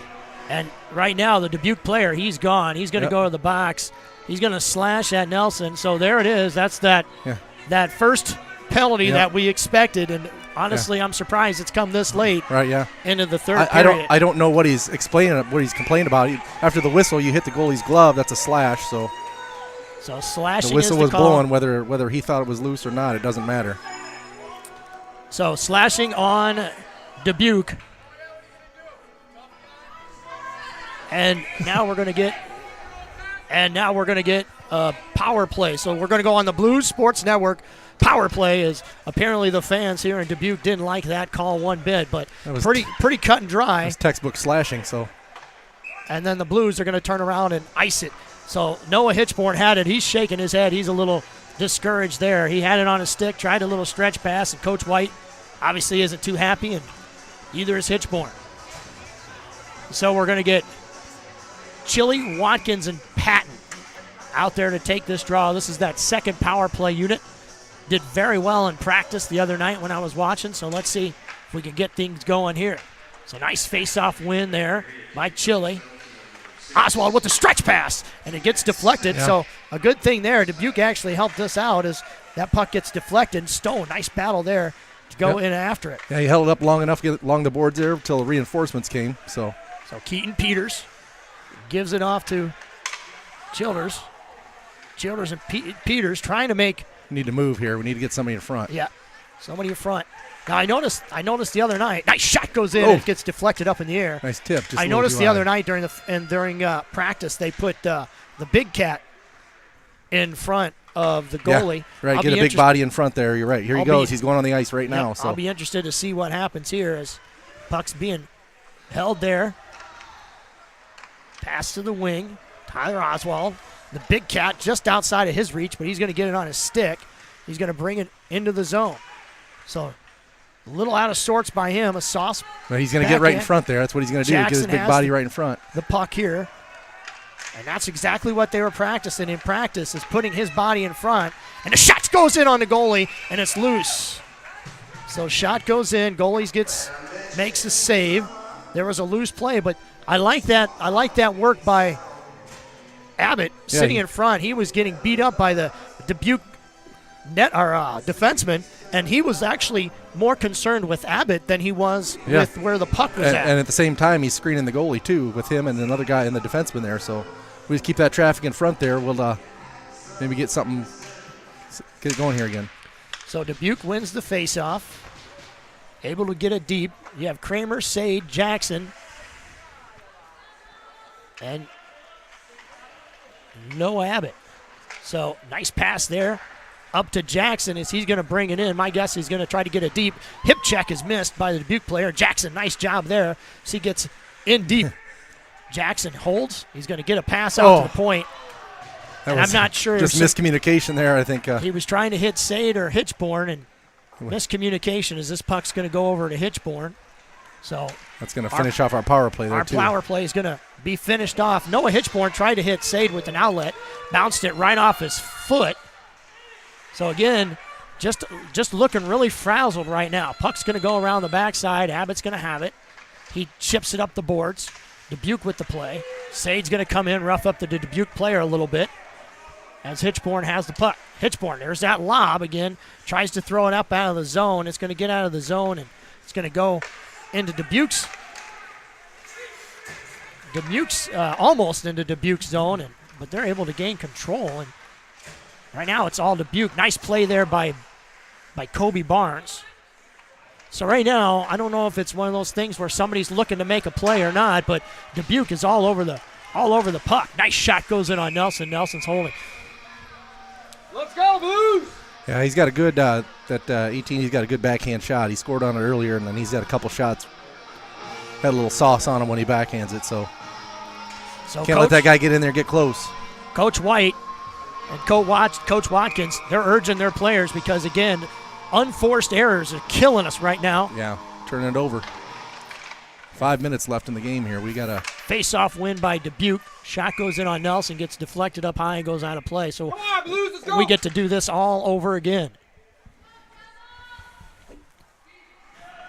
And right now, the Dubuque player, he's gone. He's going to go to the box. He's going to slash at Nelson. So there it is. That's that first penalty that we expected. And honestly, I'm surprised it's come this late. Right, yeah. Into the third period. I don't know what he's explaining, what he's complaining about. After the whistle, you hit the goalie's glove. That's a slash. So slashing. The whistle is the was call. blowing, whether he thought it was loose or not. It doesn't matter. So slashing on Dubuque. And now we're going to get a power play. So we're going to go on the Blues Sports Network. Power play is apparently the fans here in Dubuque didn't like that call one bit, but pretty cut and dry. It was textbook slashing. So, and then the Blues are going to turn around and ice it. So Noah Hitchborn had it. He's shaking his head. He's a little discouraged there. He had it on his stick, tried a little stretch pass, and Coach White obviously isn't too happy, and either is Hitchborn. So we're going to get Chili, Watkins, and Patton out there to take this draw. This is that second power play unit. Did very well in practice the other night when I was watching, so let's see if we can get things going here. So nice face-off win there by Chili. Oswald with the stretch pass, and it gets deflected. Yeah. So a good thing there. Dubuque actually helped us out as that puck gets deflected. Stone, nice battle there to go in after it. Yeah, he held it up long enough to get along the boards there until the reinforcements came. So Keaton Peters gives it off to Childers. Childers and Peters trying to make. we need to move here. We need to get somebody in front. Yeah, somebody in front. Now I noticed the other night. Nice shot goes in. Oh. It gets deflected up in the air. Nice tip. Just I noticed the other night during practice they put the big cat in front of the goalie. Yeah, right, I'll get be a big body in front there. You're right. Here he I'll goes. be- He's going on the ice right now. Yep, So I'll be interested to see what happens here as puck's being held there. Pass to the wing. Tyler Oswald. The big cat just outside of his reach, but he's going to get it on his stick. He's going to bring it into the zone. So a little out of sorts by him. A sauce. But he's going to get right in backhand. front there. That's what he's going to do. Get his Jackson big has body the- right in front. The puck here. And that's exactly what they were practicing in practice, is putting his body in front. And the shot goes in on the goalie, and it's loose. So shot goes in. Goalie makes a save. There was a loose play, but I like that. I like that work by Abbott sitting in front. He was getting beat up by the Dubuque defenseman, and he was actually more concerned with Abbott than he was with where the puck was at. And at the same time, he's screening the goalie too with him and another guy and the defenseman there. So we just keep that traffic in front there. We'll maybe get it going here again. So Dubuque wins the faceoff. Able to get it deep. You have Kramer, Sade, Jackson, and no Abbott. So nice pass there up to Jackson as he's going to bring it in. My guess he's going to try to get it deep. Hip check is missed by the Dubuque player. Jackson, nice job there. So he gets in deep. Jackson holds. He's going to get a pass out to the point. And I'm not sure. Just miscommunication there, I think. He was trying to hit Sade or Hitchborn, and miscommunication as this puck's going to go over to Hitchborn. So that's going to finish off our power play there, our too. Our power play is going to be finished off. Noah Hitchborn tried to hit Sade with an outlet, bounced it right off his foot. So again, just looking really frazzled right now. Puck's going to go around the backside. Abbott's going to have it. He chips it up the boards. Dubuque with the play. Sade's going to come in, rough up the Dubuque player a little bit as Hitchborn has the puck. Hitchborn, there's that lob again. Tries to throw it up out of the zone. It's going to get out of the zone, and it's going to go into Dubuque's almost into Dubuque's zone, but they're able to gain control. And right now it's all Dubuque. Nice play there by Kobe Barnes. So right now, I don't know if it's one of those things where somebody's looking to make a play or not, but Dubuque is all over the puck. Nice shot goes in on Nelson. Nelson's holding. Let's go, Blues! Yeah, he's got a good 18. He's got a good backhand shot. He scored on it earlier, and then he's got a couple shots. Had a little sauce on him when he backhands it, so can't let that guy get in there, get close. Coach White and Coach Watkins, they're urging their players because, again, unforced errors are killing us right now. Yeah, turn it over. 5 minutes left in the game here. We got a face-off win by Dubuque. Shot goes in on Nelson, gets deflected up high and goes out of play. So Come on, Blues, let's go! we get to do this all over again.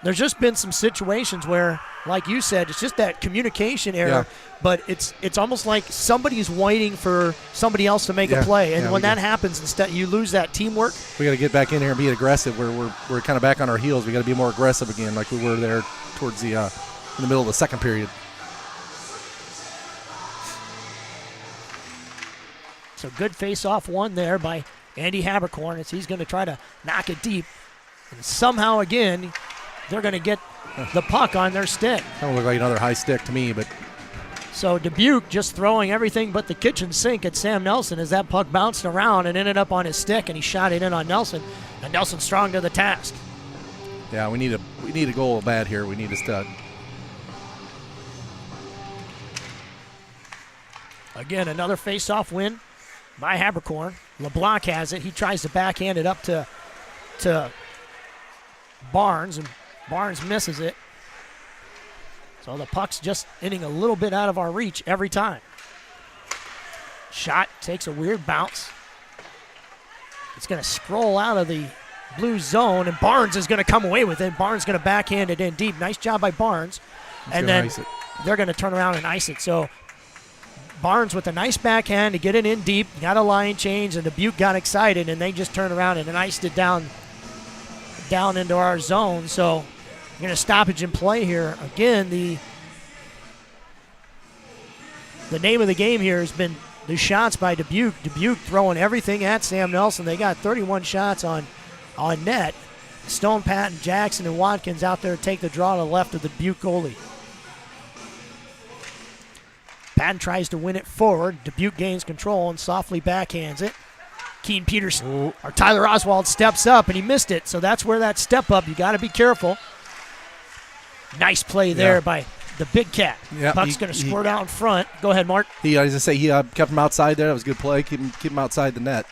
There's just been some situations where, like you said, it's just that communication error, but it's almost like somebody's waiting for somebody else to make a play, and when that happens, instead you lose that teamwork. We got to get back in here and be aggressive. We're kind of back on our heels. We got to be more aggressive again, like we were there towards the in the middle of the second period. So good face-off one there by Andy Habercorn as he's going to try to knock it deep, and somehow again they're going to get the puck on their stick. That would look like another high stick to me, but so Dubuque just throwing everything but the kitchen sink at Sam Nelson as that puck bounced around and ended up on his stick, and he shot it in on Nelson, and Nelson strong to the task. yeah, we need a goal bad here. We need a stud. Again, another face-off win by Habercorn. LeBlanc has it. He tries to backhand it up to Barnes, and Barnes misses it. So the puck's just hitting a little bit out of our reach every time. Shot takes a weird bounce. It's going to scroll out of the blue zone, and Barnes is going to come away with it. Barnes going to backhand it in deep. Nice job by Barnes. And then they're going to turn around and ice it. So Barnes with a nice backhand to get it in deep. Got a line change, and Dubuque got excited, and they just turned around and iced it down into our zone. So we're going to stoppage in play here. Again, the name of the game here has been the shots by Dubuque. Dubuque throwing everything at Sam Nelson. They got 31 shots on net. Stone, Patton, Jackson, and Watkins out there to take the draw to the left of the Dubuque goalie. Patton tries to win it forward. Dubuque gains control and softly backhands it. Keen Peterson, or Tyler Oswald steps up, and he missed it. So that's where that step up, you got to be careful. Nice play there by the big cat. Yeah, Puck's going to squirt out in front. Go ahead, Mark. He kept him outside there. That was a good play. Keep him outside the net.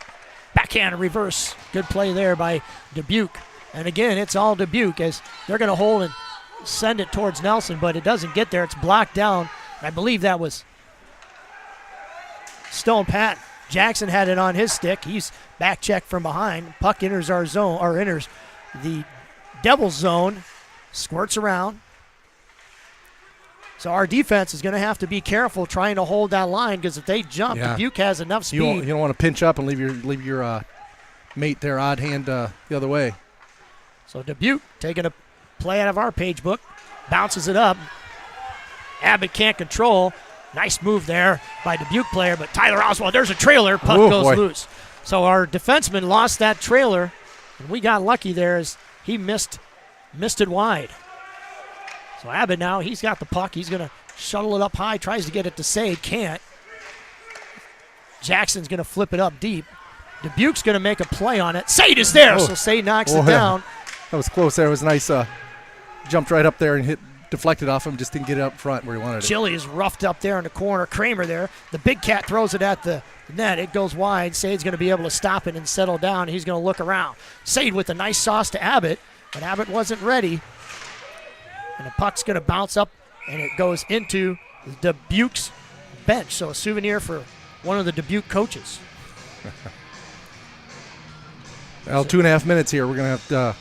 Backhand reverse. Good play there by Dubuque. And again, it's all Dubuque as they're going to hold and send it towards Nelson, but it doesn't get there. It's blocked down. I believe that was Stone Patton. Jackson had it on his stick. He's back checked from behind. Puck enters our zone, or enters the Devils zone, squirts around. So our defense is going to have to be careful trying to hold that line, because if they jump, Dubuque has enough speed. You don't want to pinch up and leave your mate there odd hand the other way. So Dubuque taking a play out of our page book, bounces it up. Abbott can't control. Nice move there by Dubuque player, but Tyler Oswald, there's a trailer. Puck goes loose. So our defenseman lost that trailer, and we got lucky there as he missed it wide. So Abbott now, he's got the puck. He's going to shuttle it up high, tries to get it to Sade, can't. Jackson's going to flip it up deep. Dubuque's going to make a play on it. Sade is there, so Sade knocks it down. That was close there. It was nice. Jumped right up there and deflected off him, just didn't get it up front where he wanted it. Chili is roughed up there in the corner. Kramer there. The big cat throws it at the net. It goes wide. Sade's going to be able to stop it and settle down. He's going to look around. Sade with a nice sauce to Abbott, but Abbott wasn't ready. And the puck's going to bounce up, and it goes into Dubuque's bench. So a souvenir for one of the Dubuque coaches. Well, 2.5 minutes here. We're going to have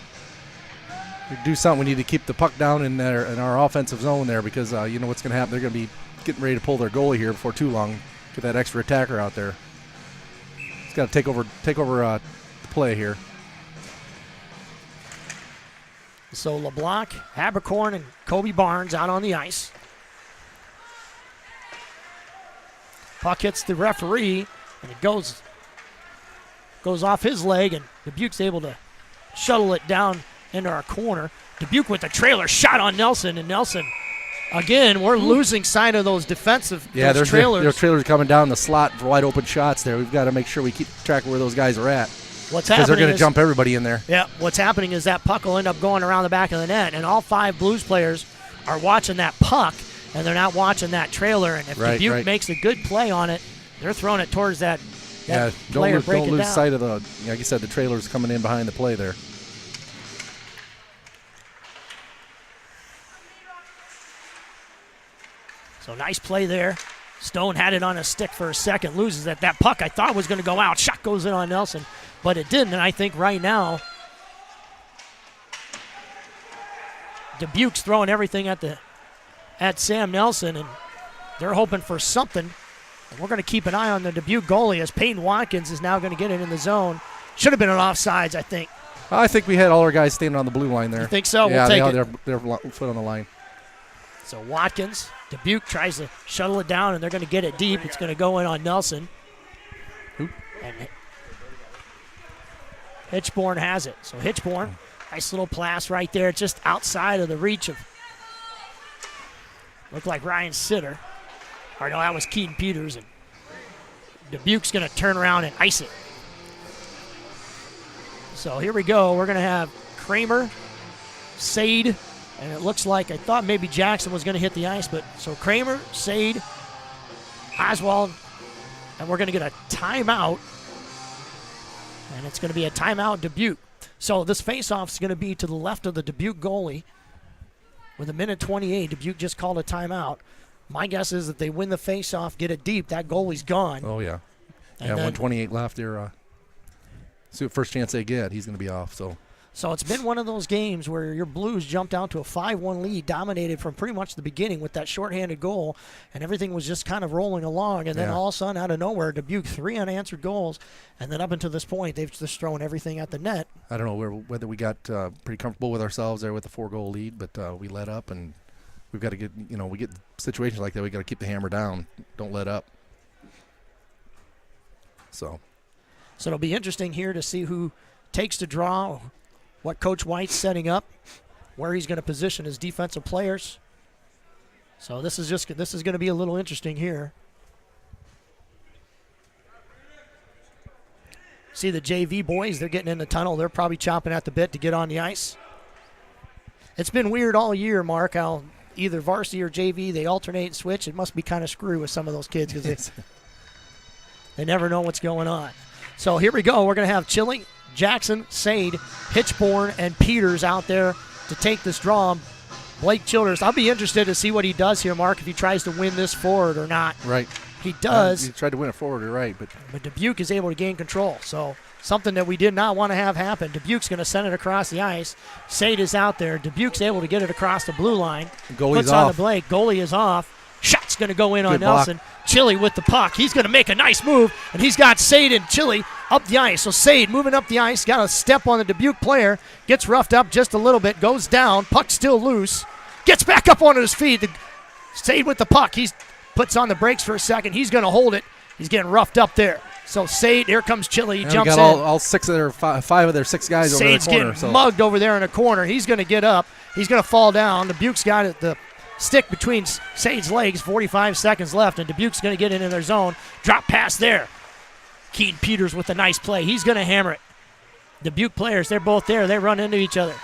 to do something. We need to keep the puck down in our offensive zone there, because you know what's going to happen. They're going to be getting ready to pull their goalie here before too long. Get that extra attacker out there. He's got to take over the play here. So LeBlanc, Habercorn, and Kobe Barnes out on the ice. Puck hits the referee, and it goes off his leg, and Dubuque's able to shuttle it down into our corner. Dubuque with the trailer shot on Nelson, and Nelson, again, we're losing sight of those defensive those trailers. Their trailers coming down the slot for wide open shots there. We've got to make sure we keep track of where those guys are at. What's happening? Because they're going to jump everybody in there. Yeah, what's happening is that puck will end up going around the back of the net, and all 5 Blues players are watching that puck, and they're not watching that trailer. And if Dubuque makes a good play on it, they're throwing it towards that player. Don't lose sight of like you said, the trailers coming in behind the play there. So nice play there. Stone had it on a stick for a second, loses it. That puck I thought was going to go out. Shot goes in on Nelson, but it didn't. And I think right now, Dubuque's throwing everything at Sam Nelson, and they're hoping for something. And we're going to keep an eye on the Dubuque goalie, as Peyton Watkins is now going to get it in the zone. Should have been an offsides, I think. I think we had all our guys standing on the blue line there. You think so? Yeah, we'll take it. Their foot on the line. So Watkins, Dubuque tries to shuttle it down, and they're going to get it deep. It's going to go in on Nelson. Oop. And Hitchborn has it. So Hitchborn, nice little pass right there, just outside of the reach of, looked like Ryan Sitter. Or no, that was Keaton Peters. And Dubuque's going to turn around and ice it. So here we go. We're going to have Kramer, Sade, and it looks like, I thought maybe Jackson was going to hit the ice, but so Kramer, Sade, Oswald, And we're going to get a timeout. And it's going to be a timeout Dubuque. So this faceoff is going to be to the left of the Dubuque goalie. With a minute 28, Dubuque just called a timeout. My guess is that they win the faceoff, get it deep, that goalie's gone. Oh, yeah. And yeah, then, 128 left there. See what first chance they get. He's going to be off. So it's been one of those games where your Blues jumped out to a 5-1 lead, dominated from pretty much the beginning with that shorthanded goal, and everything was just kind of rolling along. And then all of a sudden, out of nowhere, Dubuque 3 unanswered goals, and then up until this point, they've just thrown everything at the net. I don't know whether we got pretty comfortable with ourselves there with the 4-goal lead, but we let up, and we've got to get, we get situations like that, we got to keep the hammer down. Don't let up. So it'll be interesting here to see who takes the draw, what Coach White's setting up, where he's going to position his defensive players. So this is going to be a little interesting here. See the JV boys, they're getting in the tunnel. They're probably chomping at the bit to get on the ice. It's been weird all year, Mark, how either varsity or JV, they alternate and switch. It must be kind of screwy with some of those kids because they never know what's going on. So here we go. We're going to have Chili, Jackson, Sade, Hitchborn, and Peters out there to take this draw. Blake Childers, I'll be interested to see what he does here, Mark, if he tries to win this forward or not. Right. He does. He tried to win it forward, you're right. But Dubuque is able to gain control. So something that we did not want to have happen. Dubuque's going to send it across the ice. Sade is out there. Dubuque's able to get it across the blue line. Goalie's Puts off. on to Blake. Goalie is off. Shot's going to go in on Good block. Nelson. Chili with the puck. He's going to make a nice move, and he's got Sade and Chili up the ice. So Sade moving up the ice, got a step on the Dubuque player, gets roughed up just a little bit, goes down, puck still loose, gets back up on his feet. Sade with the puck. He puts on the brakes for a second. He's going to hold it. He's getting roughed up there. So Sade, here comes Chili. He jumps got in. all six of their five of their 6 guys Sade's over the corner. getting mugged over there in the corner. He's going to get up. He's going to fall down. Dubuque's got it. The stick between Sade's legs, 45 seconds left, and Dubuque's going to get it in their zone. Drop pass there. Keaton Peters with a nice play. He's going to hammer it. Dubuque players, they're both there. They run into each other.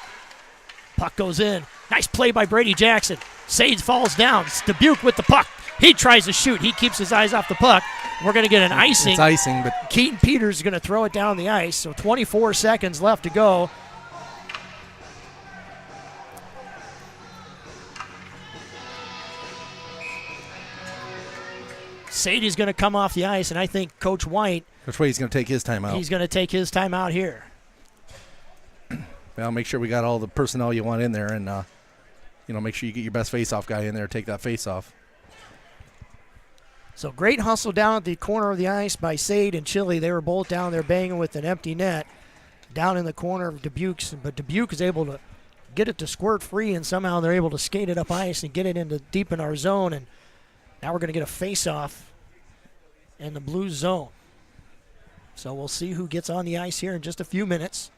Puck goes in. Nice play by Brady Jackson. Sade falls down. It's Dubuque with the puck. He tries to shoot. He keeps his eyes off the puck. We're going to get an icing. It's icing, but Keaton Peters is going to throw it down the ice. So 24 seconds left to go. Sadie's going to come off the ice, and I think Coach White, Coach White's going to take his time out. he's going to take his time out here. Well, make sure we got all the personnel you want in there, and make sure you get your best face-off guy in there. Take that face-off. So great hustle down at the corner of the ice by Sade and Chili. They were both down there banging with an empty net down in the corner of Dubuque's, but Dubuque is able to get it to squirt free, and somehow they're able to skate it up ice and get it into deep in our zone, and now we're going to get a face-off in the Blues zone. So we'll see who gets on the ice here in just a few minutes.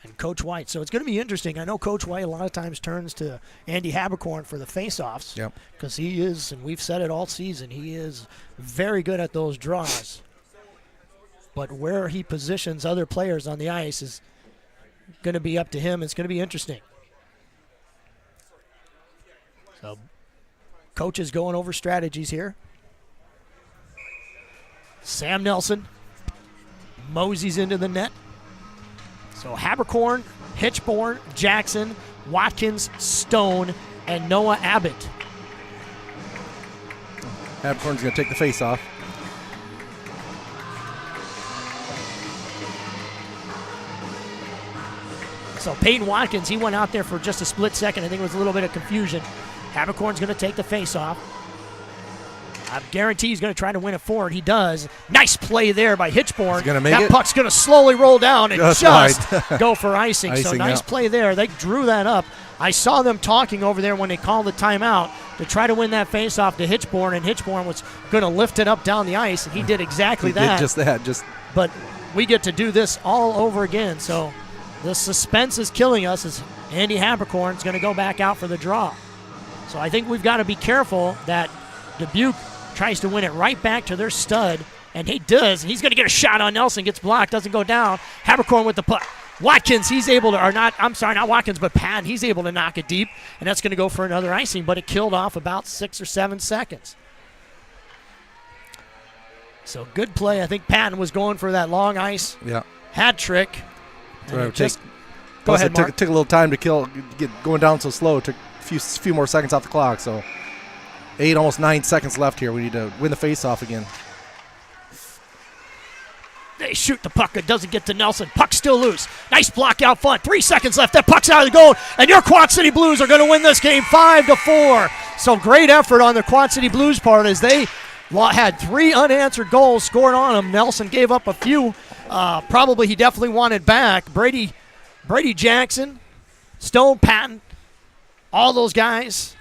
And Coach White. So it's going to be interesting. I know Coach White a lot of times turns to Andy Habercorn for the face-offs. Yep. Because he is, and we've said it all season, he is very good at those draws. But where he positions other players on the ice is going to be up to him. It's going to be interesting. So Coach is going over strategies here. Sam Nelson moseys into the net. So Habercorn, Hitchborn, Jackson, Watkins, Stone, and Noah Abbott. Habercorn's going to take the face-off. So Peyton Watkins, he went out there for just a split second. I think it was a little bit of confusion. Habercorn's going to take the face-off. I guarantee he's going to try to win it forward. He does. Nice play there by Hitchborn. He's gonna make that it. puck's going to slowly roll down and just wide. go for icing. So Icing, nice yeah. play there. They drew that up. I saw them talking over there when they called the timeout to try to win that face-off to Hitchborn, and Hitchborn was going to lift it up down the ice, and he did exactly He that. did just that. But we get to do this all over again. So the suspense is killing us as Andy Habercorn is going to go back out for the draw. So I think we've got to be careful that Dubuque tries to win it right back to their stud And he does. He's going to get a shot on Nelson. Gets blocked. Doesn't go down. Habercorn with the puck. Watkins, he's able to, or not, I'm sorry, not Watkins, but Patton, he's able to knock it deep. And that's going to go for another icing, but it killed off about 6 or 7 seconds. So good play. I think Patton was going for that long ice hat trick. Go ahead, Mark. It took a little time to get going down so slow. It took a few more seconds off the clock. So 8, almost 9 seconds left here. We need to win the face-off again. They shoot the puck. It doesn't get to Nelson. Puck still loose. Nice block out front. 3 seconds left. That puck's out of the goal. And your Quad City Blues are going to win this game 5-4. So great effort on the Quad City Blues part as they had 3 unanswered goals scored on them. Nelson gave up a few. Probably he definitely wanted back. Brady Jackson, Stone Patton, all those guys,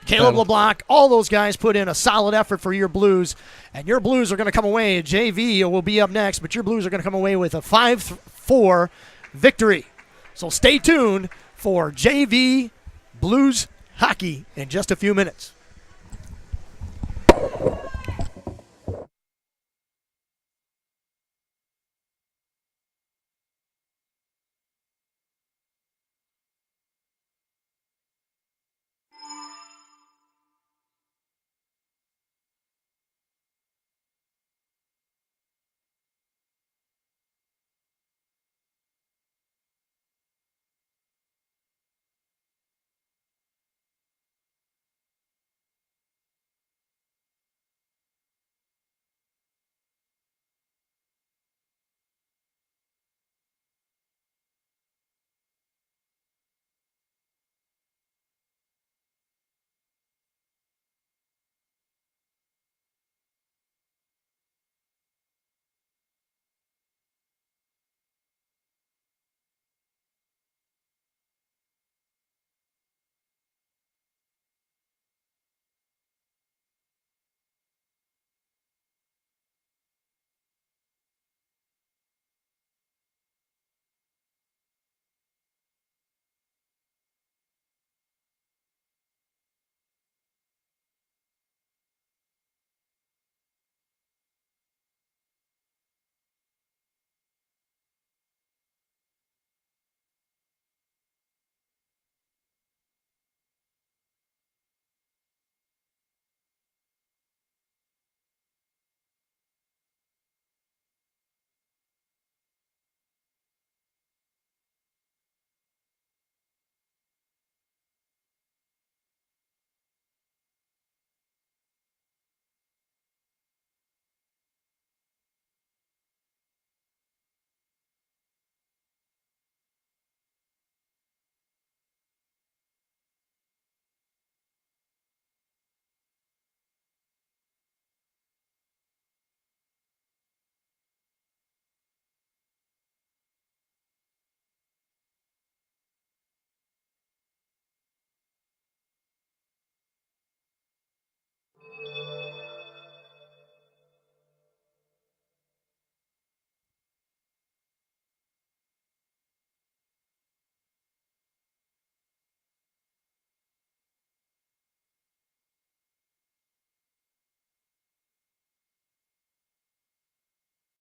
Caleb LeBlanc, all those guys put in a solid effort for your Blues. And your Blues are going to come away. JV will be up next, but your Blues are going to come away with a 5-4 victory. So stay tuned for JV Blues hockey in just a few minutes.